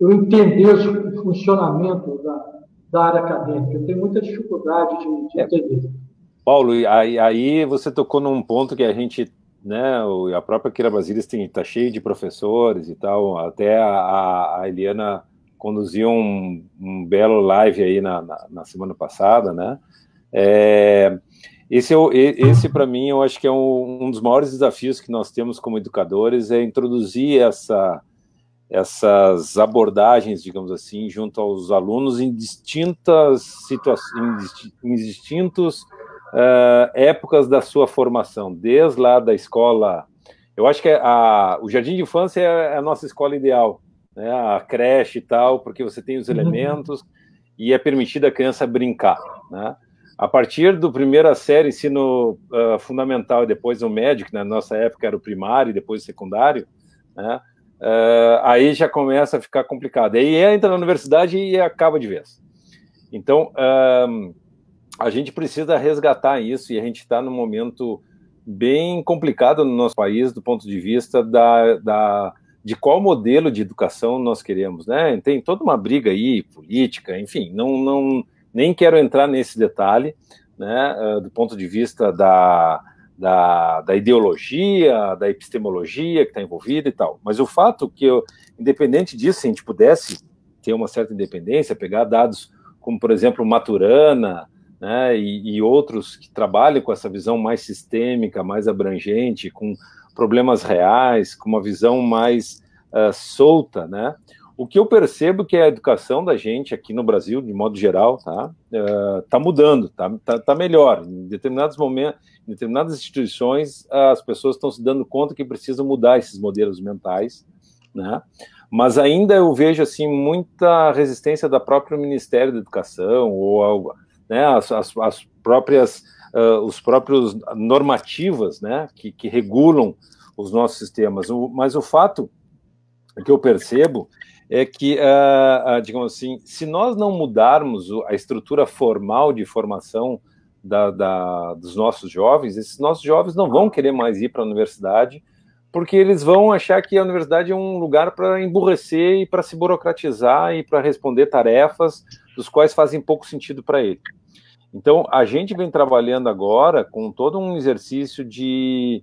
eu entender o funcionamento da área acadêmica. Eu tenho muita dificuldade de entender. Paulo, aí você tocou num ponto que a gente, né, a própria Queira Basílias está cheio de professores e tal, até a Eliana conduziu um belo live aí na semana passada, né? Esse para mim, eu acho que é um dos maiores desafios que nós temos como educadores, é introduzir essas abordagens, digamos assim, junto aos alunos em distintas situações, em distintos épocas da sua formação, desde lá da escola. Eu acho que o jardim de infância é a nossa escola ideal, né? A creche e tal, porque você tem os elementos e é permitido a criança brincar, né? A partir do primeira série, ensino fundamental e depois o médio, que na nossa época era o primário e depois o secundário, né? Aí já começa a ficar complicado. Aí entra na universidade e acaba de vez. Então, a gente precisa resgatar isso, e a gente está num momento bem complicado no nosso país do ponto de vista de qual modelo de educação nós queremos, né? Tem toda uma briga aí, política, enfim, nem quero entrar nesse detalhe, né, do ponto de vista da ideologia, da epistemologia que está envolvida e tal. Mas o fato que, independente disso, se a gente pudesse ter uma certa independência, pegar dados como, por exemplo, Maturana, né, e outros que trabalham com essa visão mais sistêmica, mais abrangente, com problemas reais, com uma visão mais solta, né? O que eu percebo que a educação da gente aqui no Brasil, de modo geral, tá mudando, tá melhor. Em determinados momentos, em determinadas instituições, as pessoas estão se dando conta que precisam mudar esses modelos mentais, né? Mas ainda eu vejo assim muita resistência da própria Ministério da Educação ou né, as próprios normativas, né, que regulam os nossos sistemas. Mas o fato que eu percebo é que, digamos assim, se nós não mudarmos a estrutura formal de formação dos nossos jovens, esses nossos jovens não vão querer mais ir para a universidade, porque eles vão achar que a universidade é um lugar para emburrecer e para se burocratizar e para responder tarefas dos quais fazem pouco sentido para ele. Então, a gente vem trabalhando agora com todo um exercício de...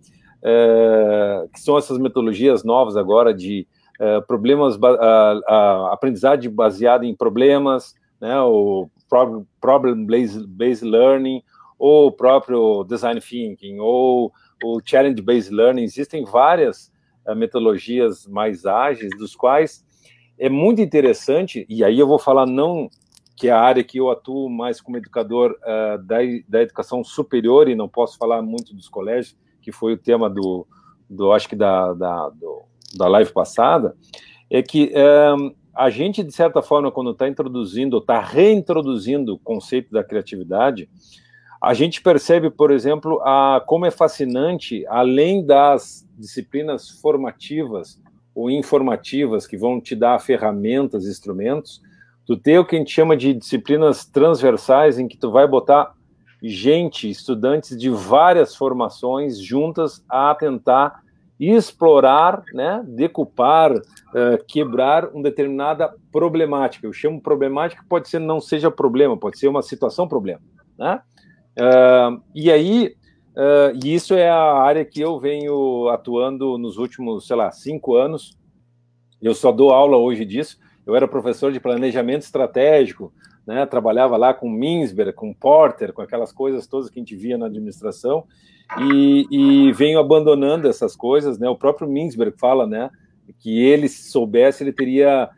que são essas metodologias novas agora de problemas, aprendizagem baseada em problemas, né, o problem-based learning, ou o próprio design thinking, ou o challenge-based learning. Existem várias metodologias mais ágeis, dos quais é muito interessante, e aí eu vou falar não que é a área que eu atuo mais como educador da educação superior, e não posso falar muito dos colégios, que foi o tema acho que da live passada, é que a gente, de certa forma, quando está introduzindo, está reintroduzindo o conceito da criatividade, a gente percebe, por exemplo, como é fascinante, além das disciplinas formativas ou informativas, que vão te dar ferramentas, instrumentos, tu ter o que a gente chama de disciplinas transversais, em que tu vai botar gente, estudantes de várias formações juntas a tentar explorar, né, decupar, quebrar uma determinada problemática. Eu chamo problemática, pode ser não seja problema, pode ser uma situação problema, né? E aí, e isso é a área que eu venho atuando nos últimos, sei lá, 5 anos. Eu só dou aula hoje disso. Eu era professor de planejamento estratégico, né? Trabalhava lá com Mintzberg, com Porter, com aquelas coisas todas que a gente via na administração, e venho abandonando essas coisas, né? O próprio Mintzberg fala, né, que ele, se soubesse, ele teria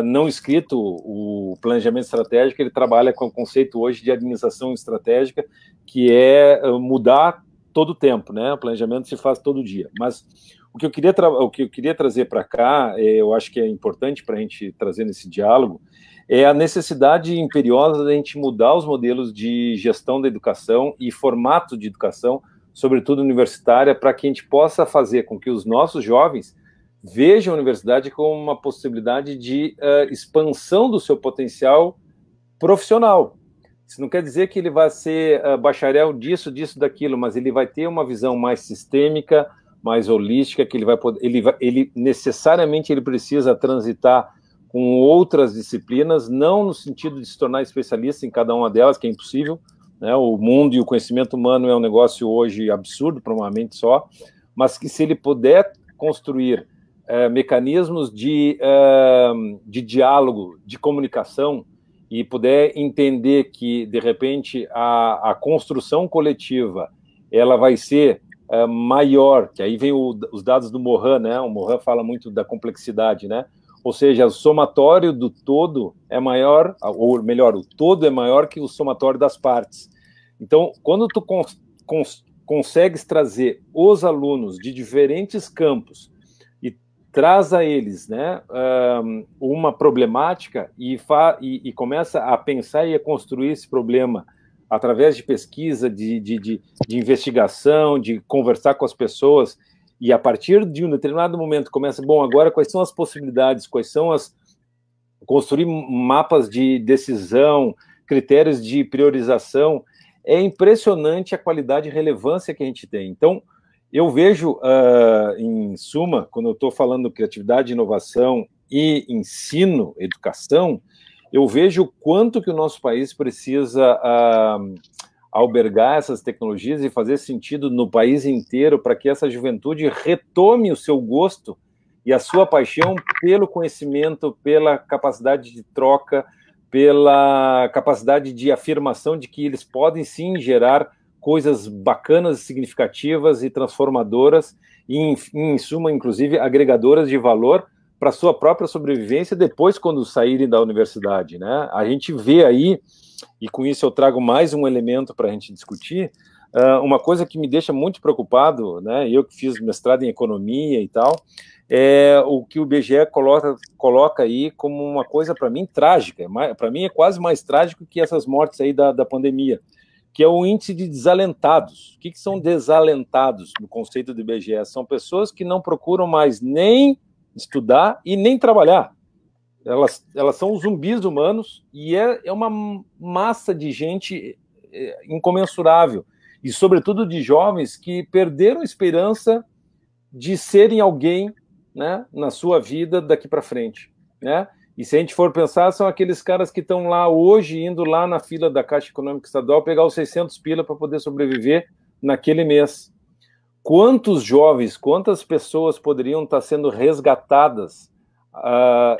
não escrito o planejamento estratégico. Ele trabalha com o conceito hoje de administração estratégica, que é mudar todo o tempo, né? O planejamento se faz todo dia. Mas o que eu queria trazer para cá, eu acho que é importante para a gente trazer nesse diálogo, é a necessidade imperiosa da gente mudar os modelos de gestão da educação e formato de educação, sobretudo universitária, para que a gente possa fazer com que os nossos jovens vejam a universidade como uma possibilidade de expansão do seu potencial profissional. Isso não quer dizer que ele vai ser bacharel disso, daquilo, mas ele vai ter uma visão mais sistêmica, mais holística, que ele necessariamente ele precisa transitar com outras disciplinas, não no sentido de se tornar especialista em cada uma delas, que é impossível, né? O mundo e o conhecimento humano é um negócio hoje absurdo para uma mente só, mas que se ele puder construir mecanismos de diálogo, de comunicação, e puder entender que, de repente, a construção coletiva ela vai ser maior, que aí vem os dados do Morin, né? O Morin fala muito da complexidade, né? Ou seja, o somatório do todo é maior, ou melhor, o todo é maior que o somatório das partes. Então, quando tu consegues trazer os alunos de diferentes campos e traz a eles, né, uma problemática e começa a pensar e a construir esse problema através de pesquisa, de investigação, de conversar com as pessoas, e a partir de um determinado momento começa, bom, agora quais são as possibilidades, construir mapas de decisão, critérios de priorização. É impressionante a qualidade e relevância que a gente tem. Então, eu vejo, em suma, quando eu estou falando criatividade, inovação e ensino, educação, eu vejo o quanto que o nosso país precisa albergar essas tecnologias e fazer sentido no país inteiro para que essa juventude retome o seu gosto e a sua paixão pelo conhecimento, pela capacidade de troca, pela capacidade de afirmação de que eles podem sim gerar coisas bacanas, significativas e transformadoras e, em suma, inclusive, agregadoras de valor para a sua própria sobrevivência depois, quando saírem da universidade, né? A gente vê aí, e com isso eu trago mais um elemento para a gente discutir, uma coisa que me deixa muito preocupado, né? Eu que fiz mestrado em economia e tal, é o que o IBGE coloca aí como uma coisa, para mim, trágica. Para mim é quase mais trágico que essas mortes aí da pandemia, que é o índice de desalentados. O que são desalentados no conceito do IBGE? São pessoas que não procuram mais nem estudar e nem trabalhar. Elas são os zumbis humanos, e é uma massa de gente incomensurável, e sobretudo de jovens que perderam a esperança de serem alguém, né, na sua vida daqui para frente, né? E se a gente for pensar, são aqueles caras que estão lá hoje, indo lá na fila da Caixa Econômica Estadual, pegar os 600 pila para poder sobreviver naquele mês. Quantos jovens, quantas pessoas poderiam estar sendo resgatadas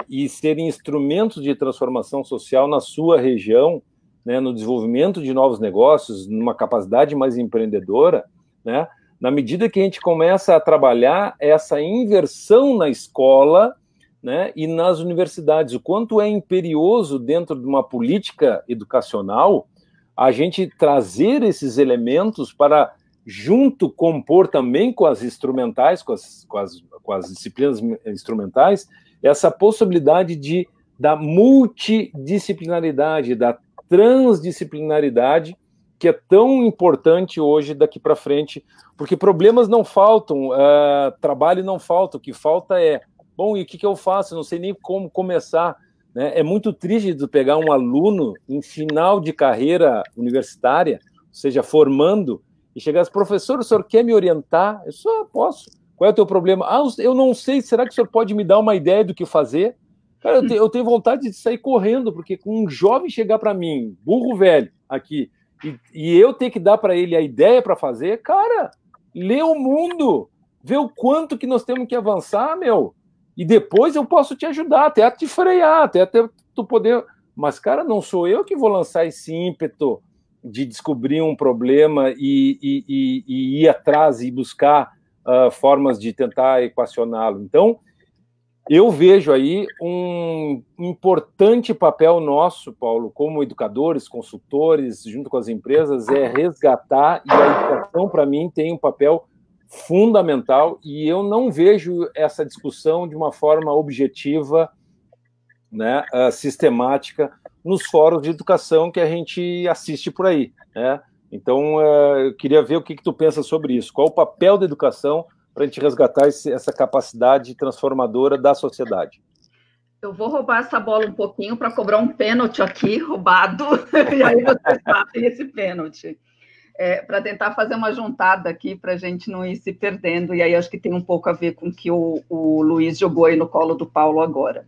e serem instrumentos de transformação social na sua região, né, no desenvolvimento de novos negócios, numa capacidade mais empreendedora, né, na medida que a gente começa a trabalhar essa inversão na escola, né, e nas universidades. O quanto é imperioso dentro de uma política educacional a gente trazer esses elementos para, junto, compor também com as instrumentais, com as disciplinas instrumentais, essa possibilidade da multidisciplinaridade, da transdisciplinaridade, que é tão importante hoje daqui para frente, porque problemas não faltam, trabalho não falta, o que falta é, bom, e o que eu faço? Eu não sei nem como começar, né? É muito triste de pegar um aluno em final de carreira universitária, ou seja, formando, e chegar assim, professor, o senhor quer me orientar? Eu só posso. Qual é o teu problema? Eu não sei, será que o senhor pode me dar uma ideia do que fazer? Cara, eu tenho vontade de sair correndo, porque com um jovem chegar para mim, burro velho, aqui, e eu ter que dar para ele a ideia para fazer, cara, lê o mundo, vê o quanto que nós temos que avançar, meu, e depois eu posso te ajudar, até te frear, até tu poder... Mas, cara, não sou eu que vou lançar esse ímpeto de descobrir um problema e ir atrás e buscar formas de tentar equacioná-lo. Então, eu vejo aí um importante papel nosso, Paulo, como educadores, consultores, junto com as empresas, é resgatar, e a educação, para mim, tem um papel fundamental, e eu não vejo essa discussão de uma forma objetiva, né, sistemática, nos fóruns de educação que a gente assiste por aí, né? Então, eu queria ver o que tu pensa sobre isso. Qual o papel da educação para a gente resgatar essa capacidade transformadora da sociedade? Eu vou roubar essa bola um pouquinho para cobrar um pênalti aqui, roubado, e aí vocês batem esse pênalti. Para tentar fazer uma juntada aqui, para a gente não ir se perdendo, e aí acho que tem um pouco a ver com o que o Luiz jogou aí no colo do Paulo agora.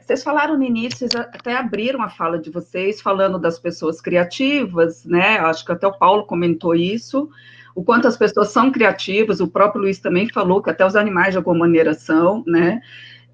Vocês falaram no início, vocês até abriram a fala de vocês, falando das pessoas criativas, né? Acho que até o Paulo comentou isso, o quanto as pessoas são criativas, o próprio Luiz também falou que até os animais de alguma maneira são, né?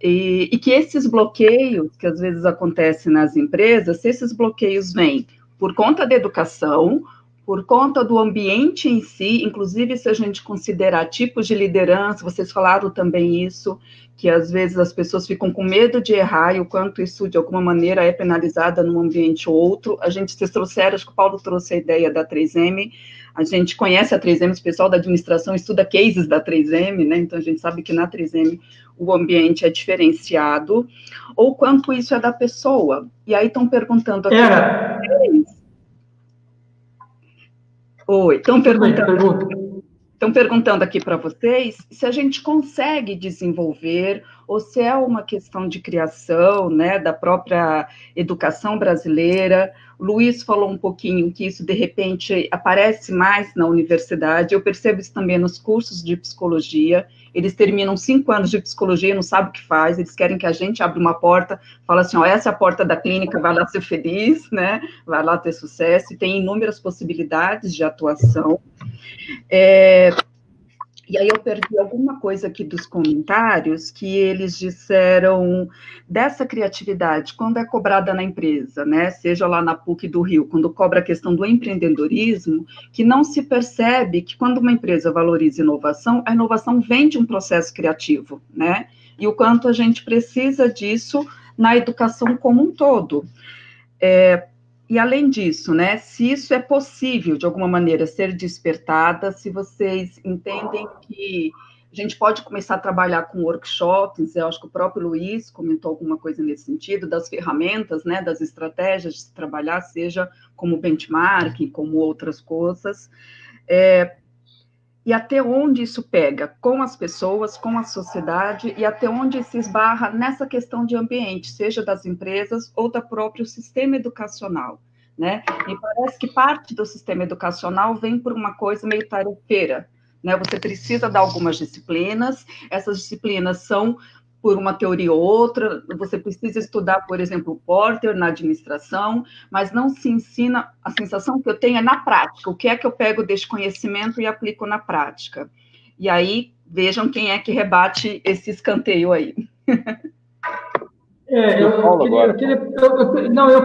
E que esses bloqueios que às vezes acontecem nas empresas, se esses bloqueios vêm por conta da educação, por conta do ambiente em si, inclusive se a gente considerar tipos de liderança, vocês falaram também isso, que às vezes as pessoas ficam com medo de errar e o quanto isso de alguma maneira é penalizado num ambiente ou outro. Vocês trouxeram, acho que o Paulo trouxe a ideia da 3M, a gente conhece a 3M, o pessoal da administração estuda cases da 3M, né? Então a gente sabe que na 3M o ambiente é diferenciado, ou quanto isso é da pessoa. E aí estão perguntando aqui... Oi, estão perguntando aqui para vocês se a gente consegue desenvolver ou se é uma questão de criação, né, da própria educação brasileira. O Luiz falou um pouquinho que isso, de repente, aparece mais na universidade. Eu percebo isso também nos cursos de psicologia. Eles terminam 5 anos de psicologia e não sabem o que faz. Eles querem que a gente abra uma porta, fala assim, essa é a porta da clínica, vai lá ser feliz, né? Vai lá ter sucesso. E tem inúmeras possibilidades de atuação. E aí eu perdi alguma coisa aqui dos comentários, que eles disseram dessa criatividade, quando é cobrada na empresa, né, seja lá na PUC do Rio, quando cobra a questão do empreendedorismo, que não se percebe que quando uma empresa valoriza a inovação vem de um processo criativo, né, e o quanto a gente precisa disso na educação como um todo. E, além disso, né, se isso é possível, de alguma maneira, ser despertada, se vocês entendem que a gente pode começar a trabalhar com workshops, eu acho que o próprio Luiz comentou alguma coisa nesse sentido, das ferramentas, né, das estratégias de se trabalhar, seja como benchmark, como outras coisas, e até onde isso pega com as pessoas, com a sociedade, e até onde se esbarra nessa questão de ambiente, seja das empresas ou do próprio sistema educacional. né? E parece que parte do sistema educacional vem por uma coisa meio tarefeira, né? Você precisa dar algumas disciplinas, essas disciplinas são por uma teoria ou outra, você precisa estudar, por exemplo, o Porter na administração, mas não se ensina, a sensação que eu tenho é na prática, o que é que eu pego deste conhecimento e aplico na prática. E aí, vejam quem é que rebate esse escanteio aí. Eu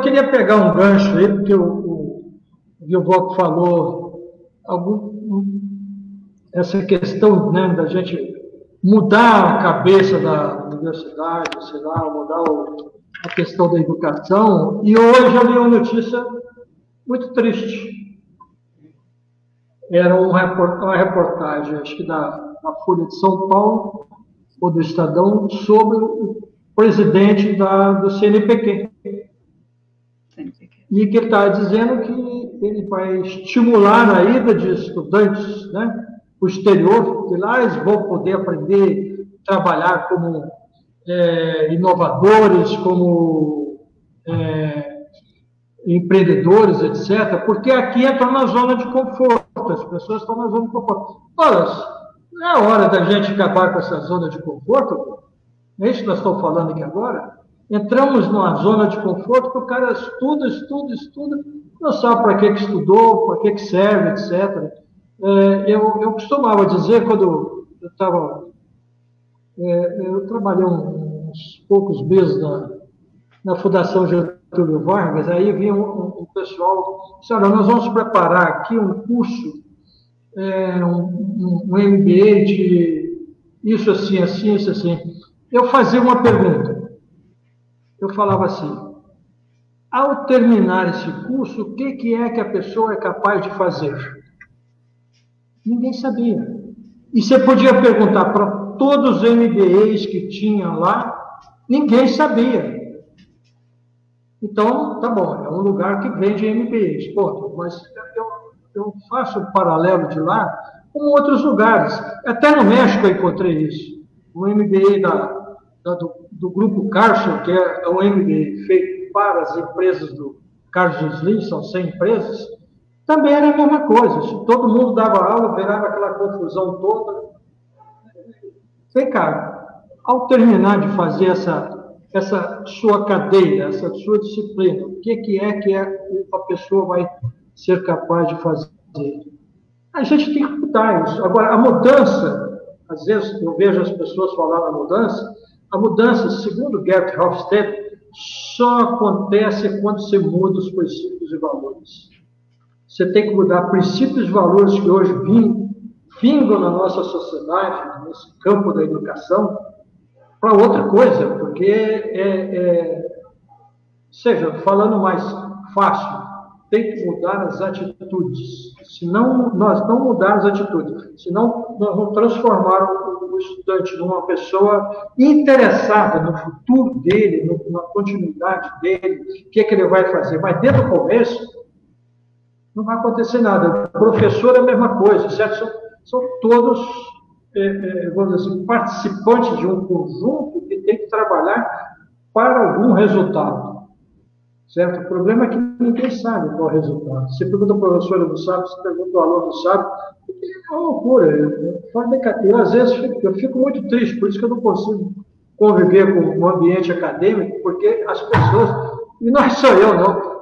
queria pegar um gancho aí, porque o Vilvoc falou essa questão, né, da gente mudar a cabeça da universidade, sei lá, mudar a questão da educação, e hoje eu li uma notícia muito triste. Era uma reportagem, acho que da Folha de São Paulo, ou do Estadão, sobre o presidente do CNPq. E que ele está dizendo que ele vai estimular a ida de estudantes, né, para o exterior, porque lá eles vão poder aprender a trabalhar como inovadores, como empreendedores, etc., porque aqui estão na zona de conforto, as pessoas estão na zona de conforto. Olha, não é hora da gente acabar com essa zona de conforto? É isso que nós estamos falando aqui agora? Entramos numa zona de conforto que o cara estuda, não sabe para que estudou, para que serve, etc. Eu costumava dizer, quando eu trabalhei uns poucos meses na Fundação Getúlio Vargas, aí vinha um pessoal, disse, olha, nós vamos preparar aqui um curso, um MBA de isso assim, isso assim. Eu fazia uma pergunta. Eu falava assim, ao terminar esse curso, o que é que a pessoa é capaz de fazer? Ninguém sabia. E você podia perguntar para todos os MBAs que tinham lá, ninguém sabia. Então, tá bom, é um lugar que vende MBAs, ponto. Mas eu faço um paralelo de lá com outros lugares. Até no México eu encontrei isso. Um MBA do Grupo Carson, que é um MBA feito para as empresas do Carlos Slim, são 100 empresas, também era a mesma coisa. Todo mundo dava aula, virava aquela confusão toda. Vem cá, ao terminar de fazer essa sua cadeira, essa sua disciplina, o que a pessoa vai ser capaz de fazer? A gente tem que mudar isso. Agora, a mudança, às vezes eu vejo as pessoas falar a mudança, segundo Gerd Hofstede, só acontece quando você muda os princípios e valores. Você tem que mudar princípios e valores que hoje vingam na nossa sociedade, nesse campo da educação, para outra coisa, porque, seja, falando mais fácil, tem que mudar as atitudes. Senão, nós não mudarmos as atitudes, senão nós vamos transformar o estudante numa pessoa interessada no futuro dele, na continuidade dele, o que ele vai fazer. Mas desde o começo, não vai acontecer nada. O professor é a mesma coisa, certo? São todos, vamos dizer assim, participantes de um conjunto que tem que trabalhar para algum resultado. Certo? O problema é que ninguém sabe qual é o resultado. Você pergunta ao professor, ele não sabe, você pergunta ao aluno, não sabe. É uma loucura. Eu, às vezes, eu fico muito triste, por isso que eu não consigo conviver com o ambiente acadêmico, porque as pessoas, e não é só eu, não.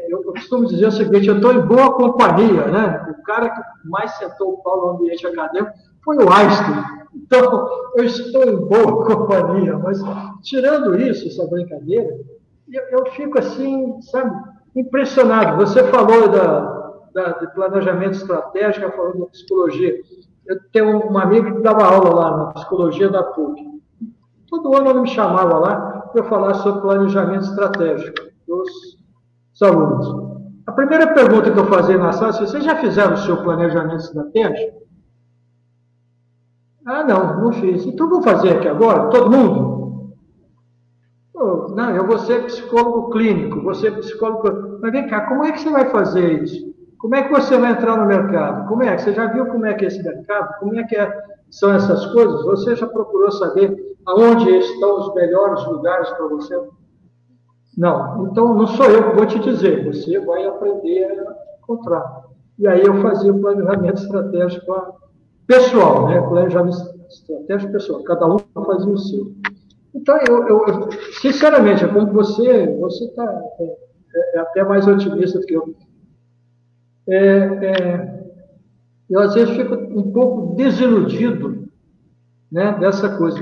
Eu costumo dizer o seguinte, eu estou em boa companhia, né? O cara que mais sentou o pau no ambiente acadêmico foi o Einstein. Então, eu estou em boa companhia, mas tirando isso, essa brincadeira, eu fico assim, sabe, impressionado. Você falou de planejamento estratégico, falou da psicologia. Eu tenho uma amiga que dava aula lá na psicologia da PUC. Todo ano ela me chamava lá para eu falar sobre planejamento estratégico dos alunos. A primeira pergunta que eu fazia na sala é: vocês já fizeram o seu planejamento estratégico? Ah, não fiz. Então vamos fazer aqui agora, todo mundo? Não, eu vou ser psicólogo clínico, você psicólogo... Mas vem cá, como é que você vai fazer isso? Como é que você vai entrar no mercado? Como é que você já viu como é que é esse mercado? Como é que são essas coisas? Você já procurou saber aonde estão os melhores lugares para você? Não, então não sou eu que vou te dizer, você vai aprender a encontrar. E aí eu fazia o planejamento estratégico pessoal, né? Planejamento estratégico pessoal, cada um fazia o seu. Então, sinceramente, como você está até mais otimista do que eu. Eu, às vezes, fico um pouco desiludido, né, dessa coisa.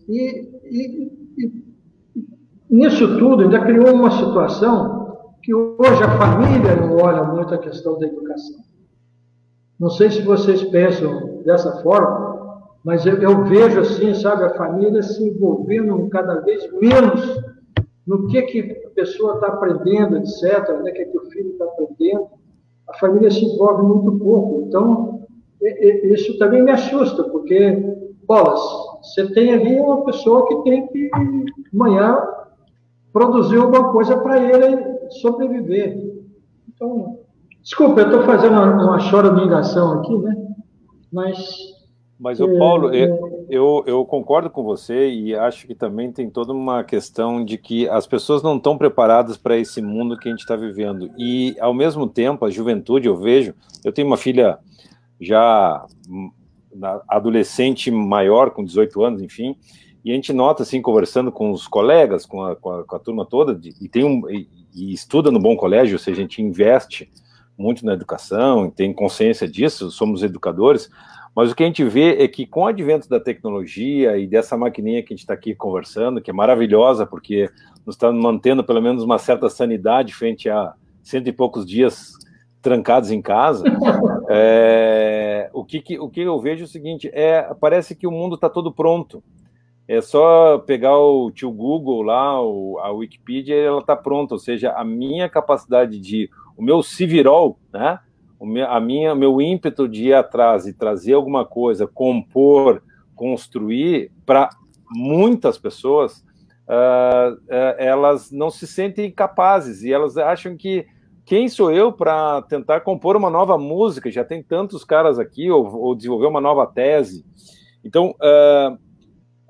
E nisso tudo, ainda criou uma situação que hoje a família não olha muito a questão da educação. Não sei se vocês pensam dessa forma, mas eu vejo assim, sabe, a família se envolvendo cada vez menos no que a pessoa está aprendendo, etc., né, que o filho está aprendendo. A família se envolve muito pouco. Então, isso também me assusta, porque, bolas, você tem ali uma pessoa que tem que, amanhã, produzir alguma coisa para ele sobreviver. Então, desculpa, eu estou fazendo uma choramingação aqui, né? Mas o Paulo, eu concordo com você e acho que também tem toda uma questão de que as pessoas não estão preparadas para esse mundo que a gente está vivendo. E, ao mesmo tempo, a juventude, eu tenho uma filha já adolescente maior, com 18 anos, enfim, e a gente nota, assim, conversando com os colegas, com a turma toda, e estuda no bom colégio, ou seja, a gente investe muito na educação, tem consciência disso, somos educadores, mas o que a gente vê é que com o advento da tecnologia e dessa maquininha que a gente está aqui conversando, que é maravilhosa, porque nos está mantendo pelo menos uma certa sanidade frente a 100 e poucos dias trancados em casa, o que eu vejo é o seguinte, parece que o mundo está todo pronto. É só pegar o tio Google lá, a Wikipedia, e ela está pronta, ou seja, a minha capacidade o meu civirol, né? O meu ímpeto de ir atrás e trazer alguma coisa, compor, construir, para muitas pessoas, elas não se sentem capazes, e elas acham que quem sou eu para tentar compor uma nova música? Já tem tantos caras aqui, ou desenvolver uma nova tese. Então,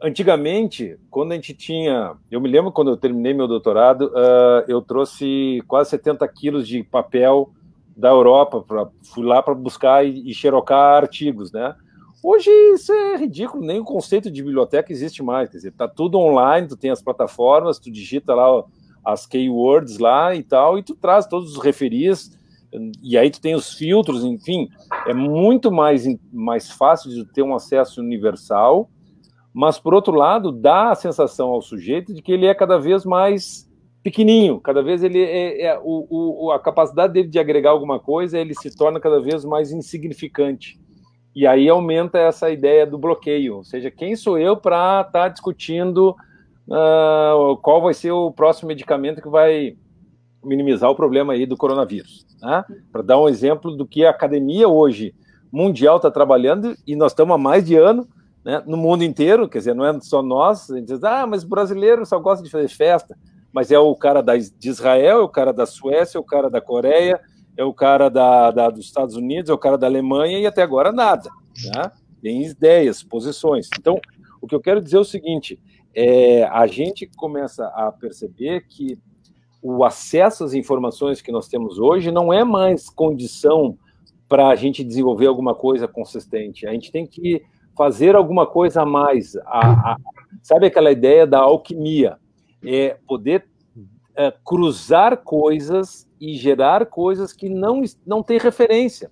antigamente, quando a gente tinha... Eu me lembro quando eu terminei meu doutorado, eu trouxe quase 70 quilos de papel da Europa, fui lá para buscar e xerocar artigos, né? Hoje isso é ridículo, nem o conceito de biblioteca existe mais, quer dizer, tá tudo online, tu tem as plataformas, tu digita lá as keywords lá e tal, e tu traz todos os referis, e aí tu tem os filtros, enfim, é muito mais fácil de ter um acesso universal, mas, por outro lado, dá a sensação ao sujeito de que ele é cada vez mais pequenininho, cada vez a capacidade dele de agregar alguma coisa, ele se torna cada vez mais insignificante. E aí aumenta essa ideia do bloqueio, ou seja, quem sou eu para estar discutindo qual vai ser o próximo medicamento que vai minimizar o problema aí do coronavírus, né? Para dar um exemplo do que a academia hoje mundial está trabalhando, e nós estamos há mais de ano, né, no mundo inteiro, quer dizer, não é só nós, a gente diz, mas brasileiro só gosta de fazer festa, mas é o cara de Israel, é o cara da Suécia, é o cara da Coreia, é o cara dos Estados Unidos, é o cara da Alemanha, e até agora nada, né? Tem ideias, posições. Então, o que eu quero dizer é o seguinte, a gente começa a perceber que o acesso às informações que nós temos hoje não é mais condição para a gente desenvolver alguma coisa consistente, a gente tem que fazer alguma coisa a mais, sabe aquela ideia da alquimia, poder cruzar coisas e gerar coisas que não têm referência.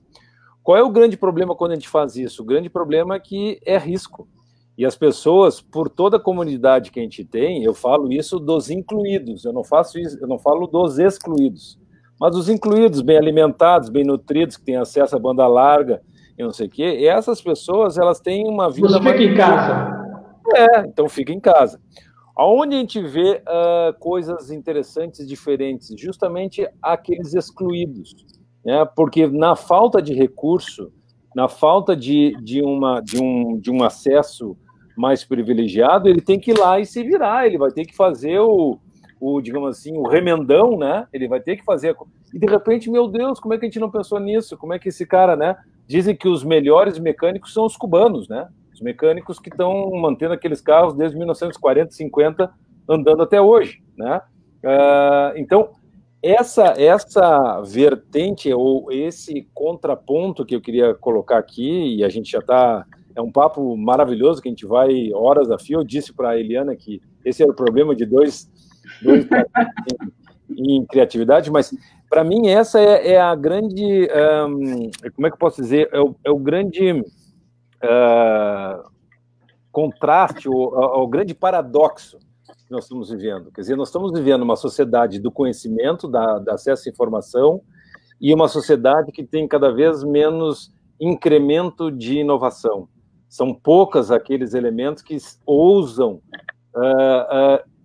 Qual é o grande problema quando a gente faz isso? O grande problema é que é risco. E as pessoas, por toda a comunidade que a gente tem, eu falo isso dos incluídos, eu não falo dos excluídos, mas os incluídos, bem alimentados, bem nutridos, que têm acesso à banda larga, e não sei o quê, e essas pessoas, elas têm uma vida... Você fica em casa. Então fica em casa. Aonde a gente vê coisas interessantes e diferentes? Justamente aqueles excluídos, né? Porque na falta de recurso, na falta de um acesso mais privilegiado, ele tem que ir lá e se virar, ele vai ter que fazer digamos assim, o remendão, né? Ele vai ter que fazer... E de repente, meu Deus, como é que a gente não pensou nisso? Como é que esse cara, né? Dizem que os melhores mecânicos são os cubanos, né? Os mecânicos que estão mantendo aqueles carros desde 1940, 50, andando até hoje, né? Então, essa vertente, ou esse contraponto que eu queria colocar aqui, e a gente já está... É um papo maravilhoso, que a gente vai horas a fio. Eu disse para a Eliana que esse era o problema de dois em criatividade, mas, para mim, essa é a grande... como é que eu posso dizer? É o grande contraste, o grande paradoxo que nós estamos vivendo. Quer dizer, nós estamos vivendo uma sociedade do conhecimento, da acesso à informação, e uma sociedade que tem cada vez menos incremento de inovação. São poucas aqueles elementos que ousam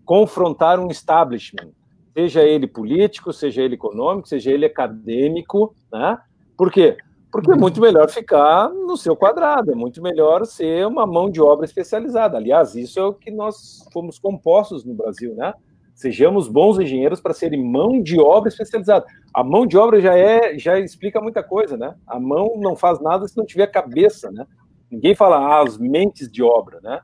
confrontar um establishment, seja ele político, seja ele econômico, seja ele acadêmico, né? Por quê? Porque é muito melhor ficar no seu quadrado, é muito melhor ser uma mão de obra especializada. Aliás, isso é o que nós fomos compostos no Brasil, né? Sejamos bons engenheiros para serem mão de obra especializada. A mão de obra já explica muita coisa, né? A mão não faz nada se não tiver cabeça, né? Ninguém fala as mentes de obra, né?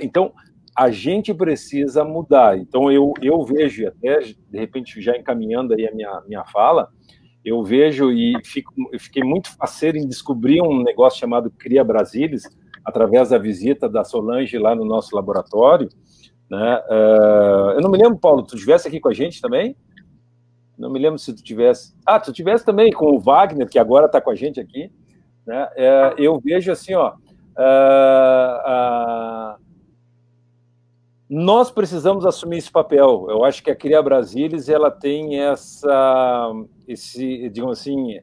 Então, a gente precisa mudar. Então, eu vejo, até de repente já encaminhando aí a minha fala, eu vejo e fiquei muito faceiro em descobrir um negócio chamado Cria Brasilis, através da visita da Solange lá no nosso laboratório, né? Eu não me lembro, Paulo, tu estivesse aqui com a gente também? Não me lembro se tu tivesse... tu tivesse também com o Wagner, que agora está com a gente aqui, né? Eu vejo assim, nós precisamos assumir esse papel. Eu acho que a Cria Brasilis, ela tem digamos assim,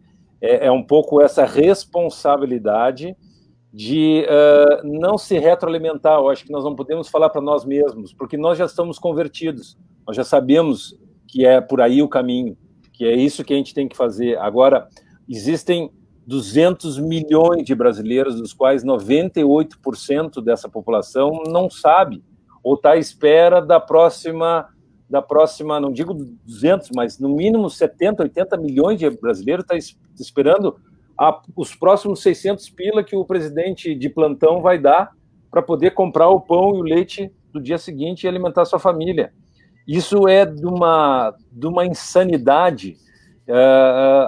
um pouco essa responsabilidade de não se retroalimentar. Eu acho que nós não podemos falar para nós mesmos, porque nós já estamos convertidos, nós já sabemos que é por aí o caminho, que é isso que a gente tem que fazer. Agora, existem 200 milhões de brasileiros, dos quais 98% dessa população não sabe, ou está à espera da próxima, não digo 200, mas no mínimo 70, 80 milhões de brasileiros está esperando os próximos 600 pila que o presidente de plantão vai dar para poder comprar o pão e o leite do dia seguinte e alimentar sua família. Isso é de uma insanidade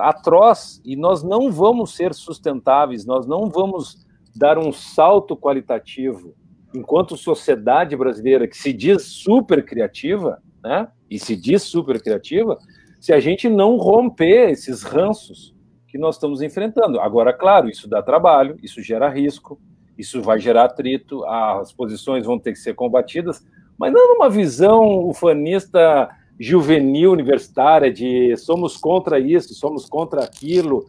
atroz, e nós não vamos ser sustentáveis, nós não vamos dar um salto qualitativo enquanto sociedade brasileira, que se diz super criativa, né? E se diz super criativa, se a gente não romper esses ranços que nós estamos enfrentando. Agora, claro, isso dá trabalho, isso gera risco, isso vai gerar atrito, as posições vão ter que ser combatidas, mas não numa visão ufanista juvenil, universitária, de somos contra isso, somos contra aquilo,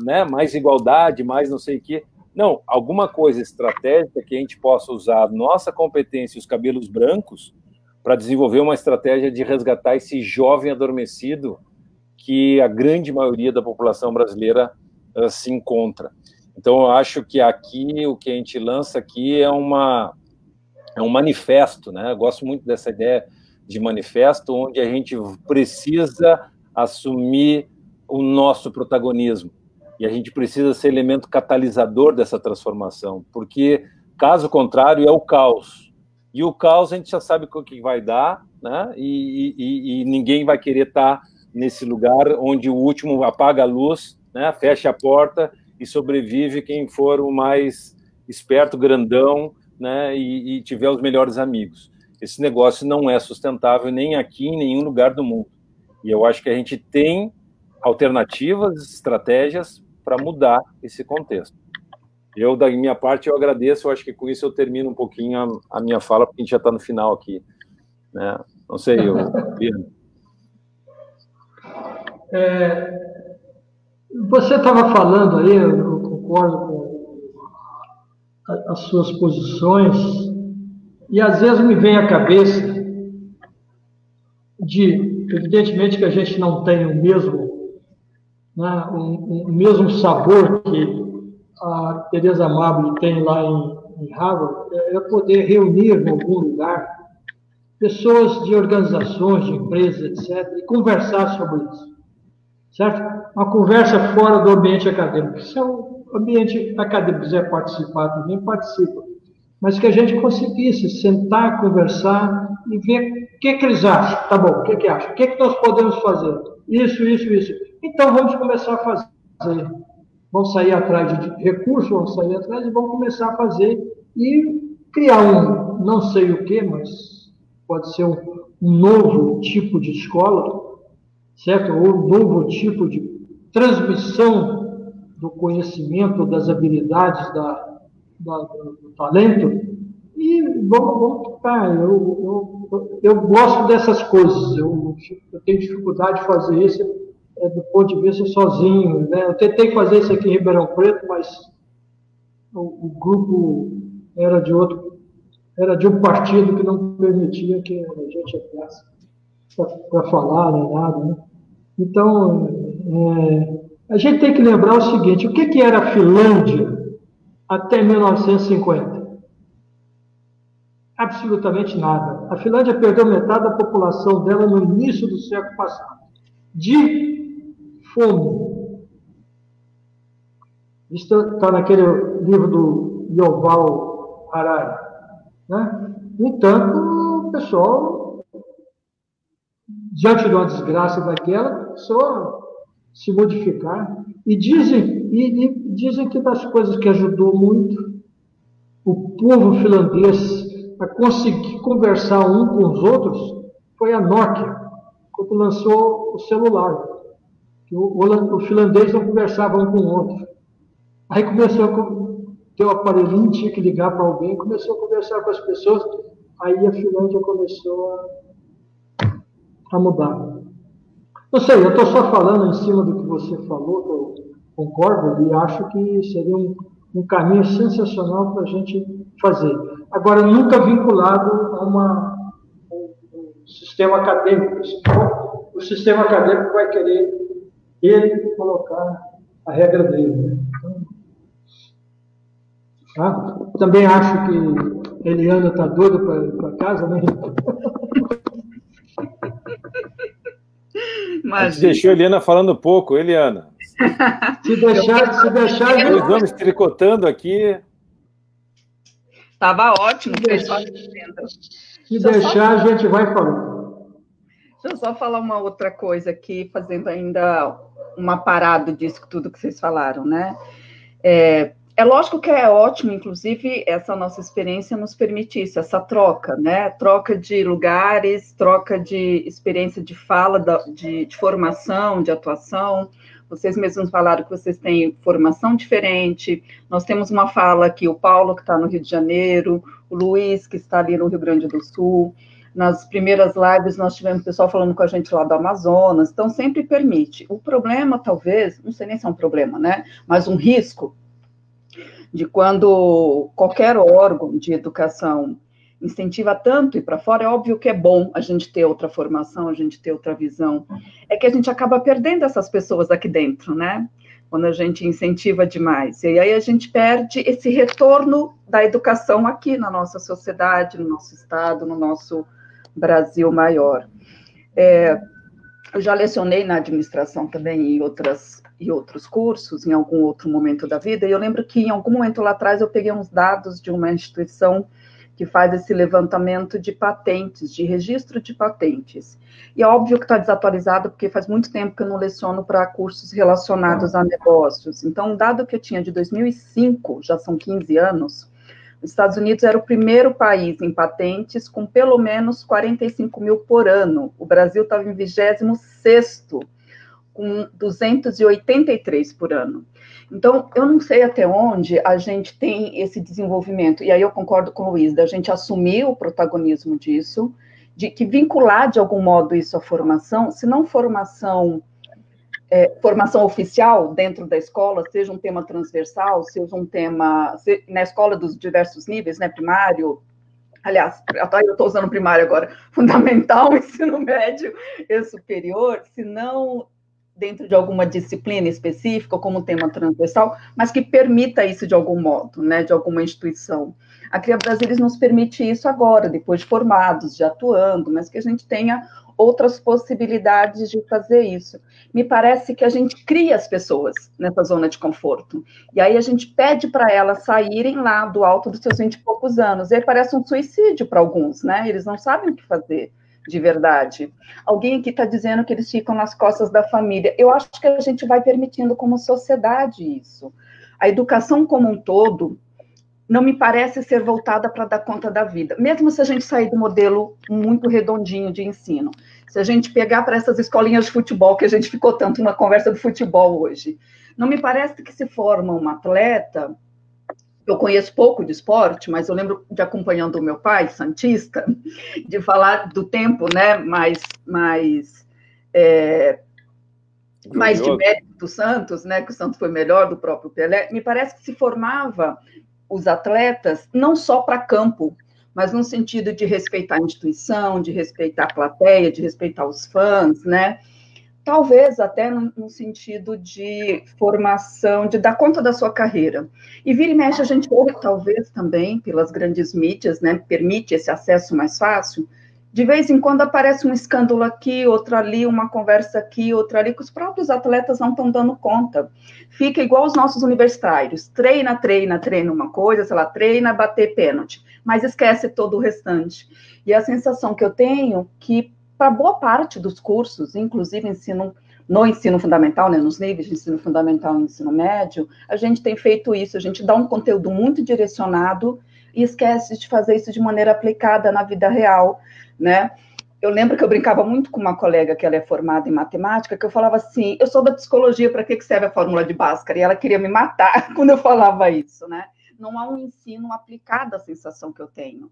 né? Mais igualdade, mais não sei o quê. Não, alguma coisa estratégica que a gente possa usar a nossa competência e os cabelos brancos para desenvolver uma estratégia de resgatar esse jovem adormecido que a grande maioria da população brasileira se encontra. Então, eu acho que aqui, o que a gente lança aqui é um manifesto, né? Eu gosto muito dessa ideia de manifesto, onde a gente precisa assumir o nosso protagonismo. E a gente precisa ser elemento catalisador dessa transformação, porque, caso contrário, é o caos. E o caos a gente já sabe o que vai dar, né? E ninguém vai querer estar nesse lugar onde o último apaga a luz, né? Fecha a porta e sobrevive quem for o mais esperto, grandão, né? E tiver os melhores amigos. Esse negócio não é sustentável nem aqui, em nenhum lugar do mundo. E eu acho que a gente tem alternativas, estratégias para mudar esse contexto. Eu, da minha parte, eu agradeço. Eu acho que com isso eu termino um pouquinho a minha fala, porque a gente já está no final aqui, né? Não sei, você estava falando aí, eu concordo com as suas posições, e às vezes me vem à cabeça evidentemente que a gente não tem o mesmo, né, o mesmo sabor que a Teresa Amable tem lá em Harvard, é poder reunir em algum lugar pessoas de organizações, de empresas, etc., e conversar sobre isso, certo? Uma conversa fora do ambiente acadêmico. Se o ambiente acadêmico quiser participar, também participa, mas que a gente conseguisse sentar, conversar e ver o que eles acham. Tá bom, o que acham? O que nós podemos fazer? Isso. Então, vamos começar a fazer. Vamos sair atrás de recursos, vamos sair atrás e vamos começar a fazer e criar não sei o que, mas pode ser um novo tipo de escola, certo? Ou um novo tipo de transmissão do conhecimento, das habilidades, do talento. E vamos tocar. Eu gosto dessas coisas. Eu tenho dificuldade de fazer isso do ponto de vista sozinho, né? Eu tentei fazer isso aqui em Ribeirão Preto, mas o grupo era de um partido que não permitia que a gente entrasse para falar, nem nada, né? Então, a gente tem que lembrar o seguinte: o que era a Finlândia até 1950? Absolutamente nada. A Finlândia perdeu metade da população dela no início do século passado, de fome. Isso está naquele livro do Yuval Harari, né? No entanto, o pessoal, diante de uma desgraça daquela, começou a se modificar. E dizem que das coisas que ajudou muito o povo finlandês a conseguir conversar um com os outros foi a Nokia, quando lançou o celular. O finlandês não conversava um com o outro. Aí começou a ter um aparelhinho, tinha que ligar para alguém, começou a conversar com as pessoas, aí a Finlândia começou a mudar. Não sei, eu estou só falando em cima do que você falou, que eu concordo, e acho que seria um caminho sensacional para a gente fazer. Agora, nunca vinculado a um sistema acadêmico. Então, o sistema acadêmico vai querer ele colocar a regra dele. Né? Então, também acho que Eliana está doida para ir para casa, né? Mas deixou a Eliana falando pouco, Eliana. Se deixar. Nós vamos tricotando aqui. Estava ótimo. Se deixar, a gente vai falando. Deixa eu só falar uma outra coisa aqui, fazendo ainda uma parada disso tudo que vocês falaram, né? É lógico que é ótimo, inclusive, essa nossa experiência nos permite isso, essa troca, né? Troca de lugares, troca de experiência de fala, de formação, de atuação. Vocês mesmos falaram que vocês têm formação diferente. Nós temos uma fala aqui, o Paulo, que está no Rio de Janeiro, o Luiz, que está ali no Rio Grande do Sul. Nas primeiras lives, nós tivemos pessoal falando com a gente lá do Amazonas, então sempre permite. O problema, talvez, não sei nem se é um problema, né? Mas um risco de quando qualquer órgão de educação incentiva tanto ir para fora, é óbvio que é bom a gente ter outra formação, a gente ter outra visão, é que a gente acaba perdendo essas pessoas aqui dentro, né? Quando a gente incentiva demais. E aí a gente perde esse retorno da educação aqui na nossa sociedade, no nosso estado, no nosso Brasil maior. Eu já lecionei na administração também em outros cursos, em algum outro momento da vida, e eu lembro que em algum momento lá atrás eu peguei uns dados de uma instituição que faz esse levantamento de patentes, de registro de patentes. E é óbvio que está desatualizado, porque faz muito tempo que eu não leciono para cursos relacionados a negócios. Então, um dado que eu tinha de 2005, já são 15 anos, os Estados Unidos era o primeiro país em patentes, com pelo menos 45 mil por ano. O Brasil estava em 26º, com 283 por ano. Então, eu não sei até onde a gente tem esse desenvolvimento, e aí eu concordo com o Luiz, da gente assumir o protagonismo disso, de que vincular de algum modo isso à formação, se não formação oficial dentro da escola, seja um tema transversal, seja um tema na escola dos diversos níveis, né, primário, aliás, eu estou usando primário agora, fundamental, ensino médio e superior, se não dentro de alguma disciplina específica, como tema transversal, mas que permita isso de algum modo, né, de alguma instituição. A Cria Brasilis nos permite isso agora, depois de formados, de atuando, mas que a gente tenha outras possibilidades de fazer isso. Me parece que a gente cria as pessoas nessa zona de conforto. E aí a gente pede para elas saírem lá do alto dos seus 20 e poucos anos. E aí parece um suicídio para alguns, né? Eles não sabem o que fazer de verdade. Alguém aqui está dizendo que eles ficam nas costas da família. Eu acho que a gente vai permitindo como sociedade isso. A educação como um todo não me parece ser voltada para dar conta da vida, mesmo se a gente sair do modelo muito redondinho de ensino. Se a gente pegar para essas escolinhas de futebol, que a gente ficou tanto na conversa do futebol hoje, não me parece que se forma um atleta. Eu conheço pouco de esporte, mas eu lembro de acompanhando o meu pai, santista, de falar do tempo, né, mais de mérito do Santos, né, que o Santos foi melhor do próprio Pelé. Me parece que se formava os atletas não só para campo, mas no sentido de respeitar a instituição, de respeitar a plateia, de respeitar os fãs, né? Talvez até no sentido de formação, de dar conta da sua carreira. E vira e mexe a gente ouve, talvez também, pelas grandes mídias, né? Permite esse acesso mais fácil. De vez em quando aparece um escândalo aqui, outro ali, uma conversa aqui, outra ali, que os próprios atletas não estão dando conta. Fica igual os nossos universitários. Treina uma coisa, sei lá, treina bater pênalti, mas esquece todo o restante. E a sensação que eu tenho que, para boa parte dos cursos, inclusive no ensino fundamental, né, nos níveis de ensino fundamental e ensino médio, a gente tem feito isso, a gente dá um conteúdo muito direcionado e esquece de fazer isso de maneira aplicada na vida real, né? Eu lembro que eu brincava muito com uma colega que ela é formada em matemática, que eu falava assim, eu sou da psicologia, para que serve a fórmula de Bhaskara? E ela queria me matar quando eu falava isso, né? Não há um ensino aplicado à sensação que eu tenho.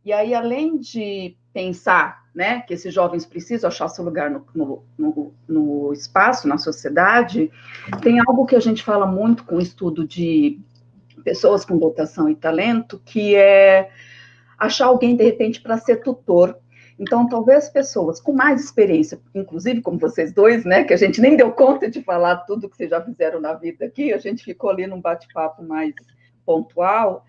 E aí, além de pensar, né, que esses jovens precisam achar seu lugar no espaço, na sociedade, tem algo que a gente fala muito com o estudo de pessoas com dotação e talento, que é achar alguém, de repente, para ser tutor. Então, talvez pessoas com mais experiência, inclusive como vocês dois, né, que a gente nem deu conta de falar tudo que vocês já fizeram na vida aqui, a gente ficou ali num bate-papo mais pontual,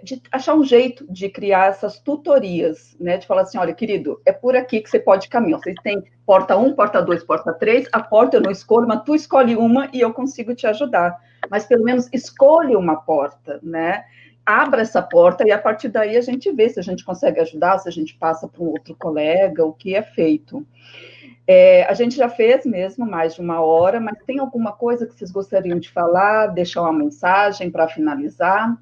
de achar um jeito de criar essas tutorias, né, de falar assim, olha, querido, é por aqui que você pode caminhar, vocês têm porta 1, porta 2, porta 3, a porta eu não escolho, mas tu escolhe uma e eu consigo te ajudar, mas pelo menos escolhe uma porta, né, abra essa porta e a partir daí a gente vê se a gente consegue ajudar, se a gente passa para um outro colega, o que é feito. A gente já fez mesmo mais de 1 hora, mas tem alguma coisa que vocês gostariam de falar, deixar uma mensagem para finalizar?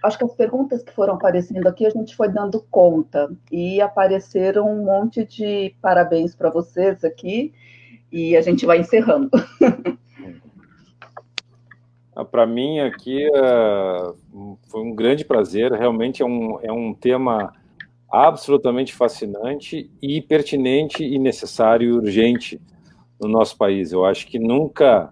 Acho que as perguntas que foram aparecendo aqui, a gente foi dando conta, e apareceram um monte de parabéns para vocês aqui, e a gente vai encerrando. Para mim, aqui, foi um grande prazer, realmente é um tema absolutamente fascinante e pertinente e necessário e urgente no nosso país. Eu acho que nunca,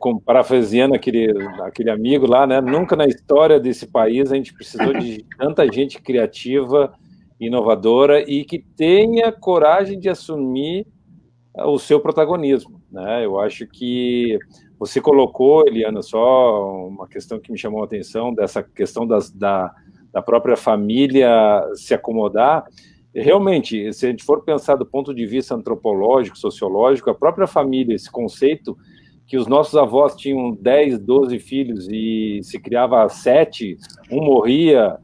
como parafraseando aquele amigo lá, né, nunca na história desse país a gente precisou de tanta gente criativa, inovadora e que tenha coragem de assumir o seu protagonismo, né? Eu acho que você colocou, Eliana, só uma questão que me chamou a atenção, dessa questão da própria família se acomodar. Realmente, se a gente for pensar do ponto de vista antropológico, sociológico, a própria família, esse conceito que os nossos avós tinham 10, 12 filhos e se criava 7, um morria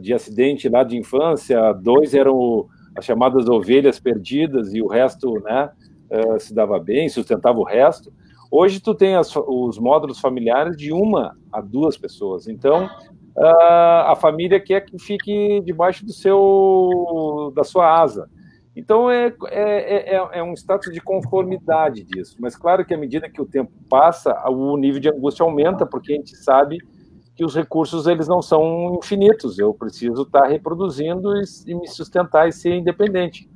de acidente lá de infância, 2 eram as chamadas ovelhas perdidas e o resto, né, se dava bem, sustentava o resto. Hoje tu tem os módulos familiares de 1 a 2 pessoas, então a família quer que fique debaixo da sua asa. Então é um status de conformidade disso, mas claro que à medida que o tempo passa, o nível de angústia aumenta, porque a gente sabe que os recursos eles não são infinitos, eu preciso estar reproduzindo e me sustentar e ser independente.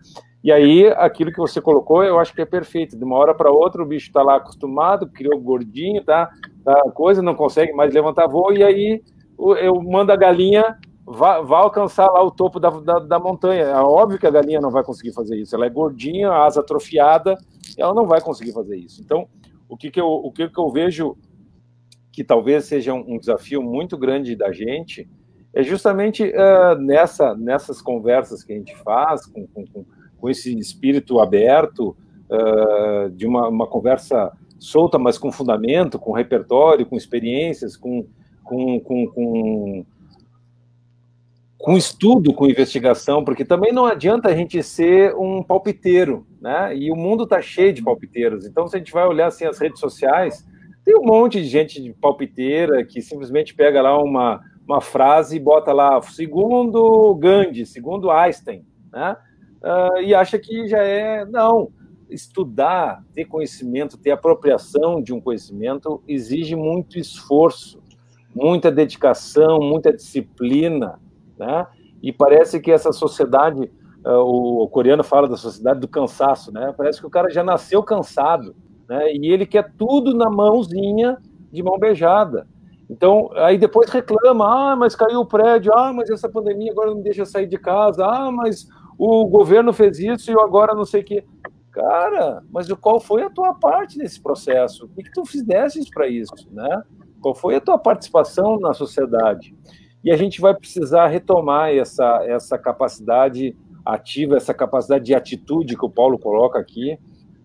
E aí, aquilo que você colocou, eu acho que é perfeito. De uma hora para outra, o bicho está lá acostumado, criou gordinho, tá coisa, não consegue mais levantar voo, e aí eu mando a galinha, vai alcançar lá o topo da montanha. É óbvio que a galinha não vai conseguir fazer isso. Ela é gordinha, asa atrofiada, ela não vai conseguir fazer isso. Então, o que eu vejo que talvez seja um desafio muito grande da gente é justamente nessas conversas que a gente faz com esse espírito aberto, de uma conversa solta, mas com fundamento, com repertório, com experiências, com estudo, com investigação, porque também não adianta a gente ser um palpiteiro, né? E o mundo está cheio de palpiteiros. Então, se a gente vai olhar assim as redes sociais, tem um monte de gente de palpiteira que simplesmente pega lá uma frase e bota lá, segundo Gandhi, segundo Einstein, né? E acha que já é... Não, estudar, ter conhecimento, ter apropriação de um conhecimento exige muito esforço, muita dedicação, muita disciplina, né? E parece que essa sociedade, o coreano fala da sociedade do cansaço, né? Parece que o cara já nasceu cansado, né? E ele quer tudo na mãozinha, de mão beijada. Então, aí depois reclama, mas caiu o prédio, mas essa pandemia agora não me deixa sair de casa, mas o governo fez isso e eu agora não sei o quê. Cara, mas qual foi a tua parte nesse processo? O que tu fizeste para isso, né? Qual foi a tua participação na sociedade? E a gente vai precisar retomar essa capacidade ativa, essa capacidade de atitude que o Paulo coloca aqui,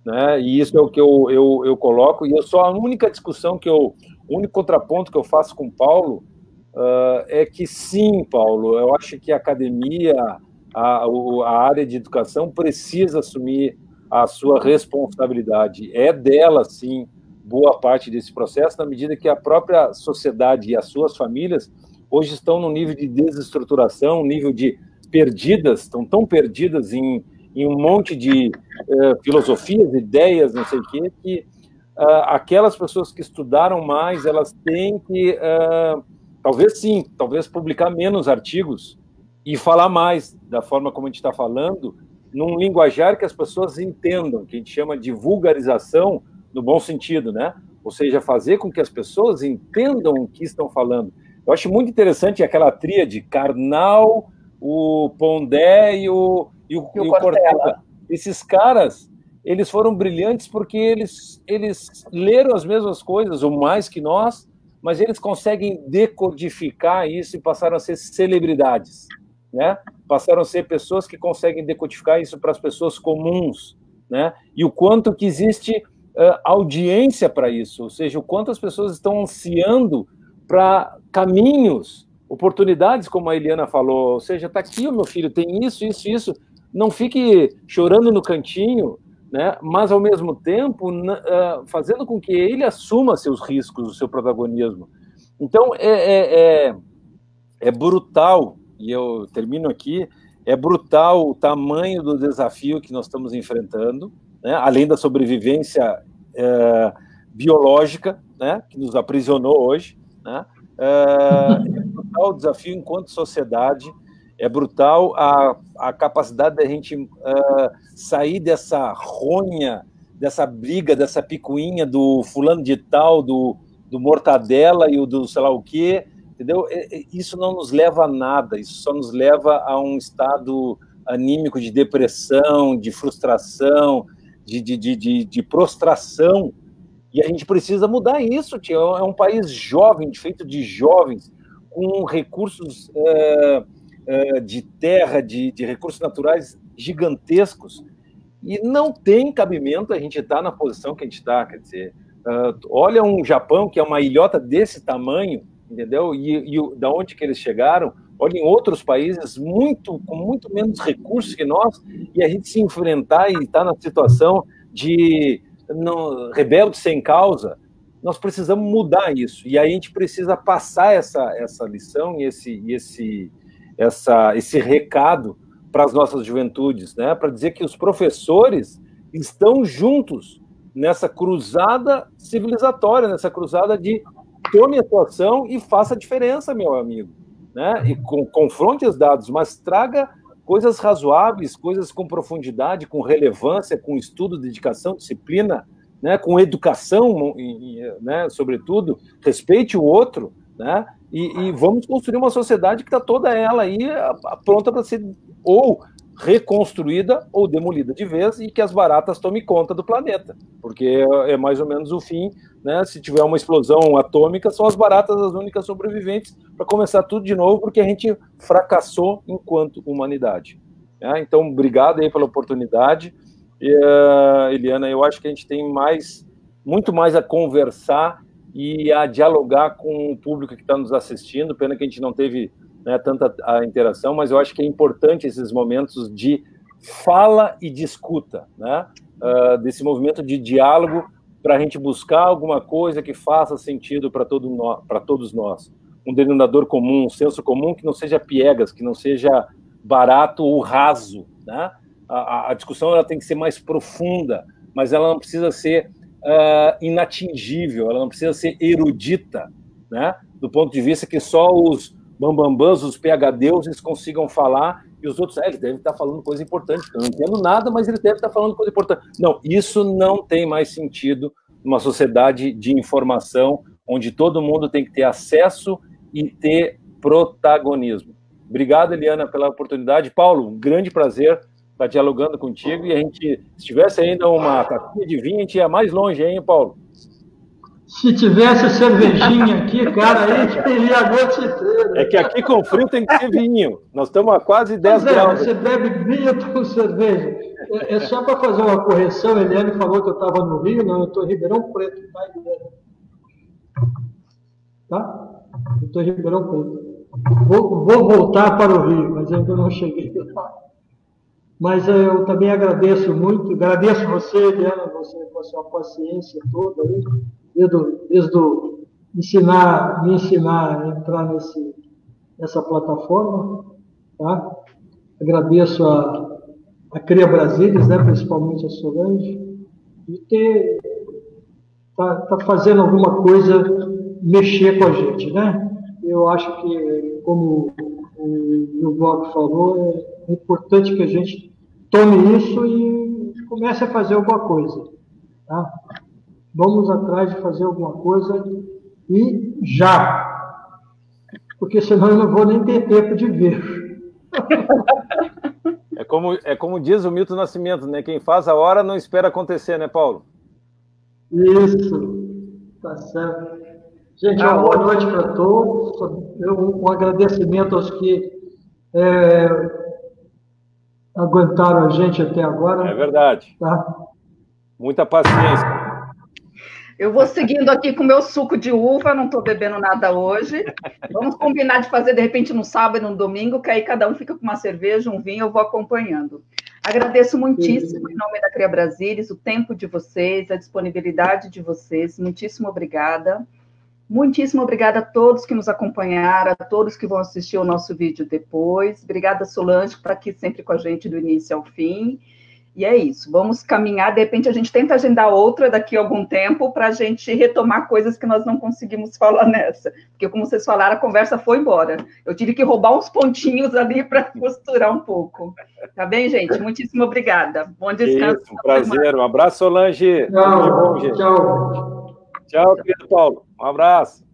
né? E isso é o que eu coloco, e eu só a única discussão o único contraponto que eu faço com o Paulo é que sim, Paulo, eu acho que a academia, a área de educação precisa assumir a sua responsabilidade. É dela, sim, boa parte desse processo, na medida que a própria sociedade e as suas famílias hoje estão no nível de desestruturação, nível de perdidas, estão tão perdidas em um monte de filosofias, ideias, não sei o quê, que aquelas pessoas que estudaram mais, elas têm que, talvez publicar menos artigos e falar mais da forma como a gente está falando, num linguajar que as pessoas entendam, que a gente chama de vulgarização no bom sentido, né? Ou seja, fazer com que as pessoas entendam o que estão falando. Eu acho muito interessante aquela tríade, Karnal, o Pondé e o Cortella. Esses caras, eles foram brilhantes porque eles leram as mesmas coisas, ou mais que nós, mas eles conseguem decodificar isso e passaram a ser celebridades, né? Passaram a ser pessoas que conseguem decodificar isso para as pessoas comuns, né? E o quanto que existe audiência para isso, ou seja, o quanto as pessoas estão ansiando para caminhos, oportunidades, como a Eliana falou, ou seja, está aqui o meu filho, tem isso, isso, isso, não fique chorando no cantinho, né? Mas, ao mesmo tempo, fazendo com que ele assuma seus riscos, o seu protagonismo. Então, é brutal, e eu termino aqui, é brutal o tamanho do desafio que nós estamos enfrentando, né? Além da sobrevivência biológica, né? Que nos aprisionou hoje, né? É brutal o desafio enquanto sociedade, é brutal a capacidade da gente sair dessa ronha, dessa briga, dessa picuinha do fulano de tal, do Mortadela e o do sei lá o quê, entendeu? Isso não nos leva a nada, isso só nos leva a um estado anímico de depressão, de frustração, de prostração, e a gente precisa mudar isso, tio. É um país jovem, feito de jovens, com recursos de terra, de recursos naturais gigantescos, e não tem cabimento a gente estar na posição que a gente está, quer dizer, olha um Japão, que é uma ilhota desse tamanho, entendeu? E da onde que eles chegaram, olha em outros países com muito menos recursos que nós, e a gente se enfrentar e estar na situação de rebelde sem causa. Nós precisamos mudar isso, e aí a gente precisa passar essa lição e esse recado para as nossas juventudes, né? Para dizer que os professores estão juntos nessa cruzada civilizatória, nessa cruzada de tome a tua ação e faça a diferença, meu amigo, né? E confronte os dados, mas traga coisas razoáveis, coisas com profundidade, com relevância, com estudo, dedicação, disciplina, né? Com educação, né? Sobretudo, respeite o outro, né? E vamos construir uma sociedade que está toda ela aí pronta para ser ou reconstruída ou demolida de vez, e que as baratas tomem conta do planeta, porque é mais ou menos o fim, né? Se tiver uma explosão atômica, são as baratas as únicas sobreviventes para começar tudo de novo, porque a gente fracassou enquanto humanidade. né? Então, obrigado aí pela oportunidade. E, Eliana, eu acho que a gente tem muito mais a conversar e a dialogar com o público que está nos assistindo. Pena que a gente não teve, né, tanta a interação, mas eu acho que é importante esses momentos de fala e de escuta, né? Desse movimento de diálogo, para a gente buscar alguma coisa que faça sentido para todos nós. Um denominador comum, um senso comum que não seja piegas, que não seja barato ou raso, né? A discussão ela tem que ser mais profunda, mas ela não precisa ser inatingível, ela não precisa ser erudita, né? Do ponto de vista que só os bambambãs, os PhDs consigam falar, e os outros, ele deve estar falando coisa importante, eu não entendo nada, mas ele deve estar falando coisa importante. Não, isso não tem mais sentido numa sociedade de informação, onde todo mundo tem que ter acesso e ter protagonismo. Obrigado, Eliana, pela oportunidade. Paulo, um grande prazer estar dialogando contigo, e a gente, se tivesse ainda uma capinha de vinho, a gente ia mais longe, hein, Paulo? Se tivesse cervejinha aqui, cara, a gente iria a noite inteira. É que aqui com frio tem que ser vinho. Nós estamos a quase 10 graus. Você bebe vinho com cerveja. É só para fazer uma correção, a Eliane falou que eu estava no Rio, não, eu estou em Ribeirão Preto, tá, Eliane? Tá? Eu estou em Ribeirão Preto. Vou voltar para o Rio, mas ainda não cheguei lá. Mas eu também agradeço muito, agradeço você, Eliana, você com a sua paciência toda aí, desde me ensinar a entrar nessa plataforma, tá? Agradeço a Cria Brasílias, né, principalmente a Solange, de tá fazendo alguma coisa, mexer com a gente, né? Eu acho que, como o Bloco falou, é importante que a gente tome isso e comece a fazer alguma coisa, tá? Vamos atrás de fazer alguma coisa e já, porque senão eu não vou nem ter tempo de ver. É como diz o Milton Nascimento, né? Quem faz a hora não espera acontecer, né, Paulo? Isso, tá certo. Gente, uma boa noite para todos. Um agradecimento aos que aguentaram a gente até agora. É verdade. Tá? Muita paciência. Eu vou seguindo aqui com o meu suco de uva, não estou bebendo nada hoje. Vamos combinar de fazer, de repente, no sábado e no domingo, que aí cada um fica com uma cerveja, um vinho, eu vou acompanhando. Agradeço muitíssimo, em nome da Cria Brasílias, o tempo de vocês, a disponibilidade de vocês. Muitíssimo obrigada. Muitíssimo obrigada a todos que nos acompanharam, a todos que vão assistir o nosso vídeo depois. Obrigada, Solange, que está aqui sempre com a gente do início ao fim. E é isso, vamos caminhar, de repente a gente tenta agendar outra daqui a algum tempo para a gente retomar coisas que nós não conseguimos falar nessa. Porque, como vocês falaram, a conversa foi embora. Eu tive que roubar uns pontinhos ali para costurar um pouco. Tá bem, gente? Muitíssimo obrigada. Bom descanso. Isso, um prazer. Um abraço, Solange. Tchau, Tudo de bom, gente. tchau. Tchau, querido Paulo. Um abraço.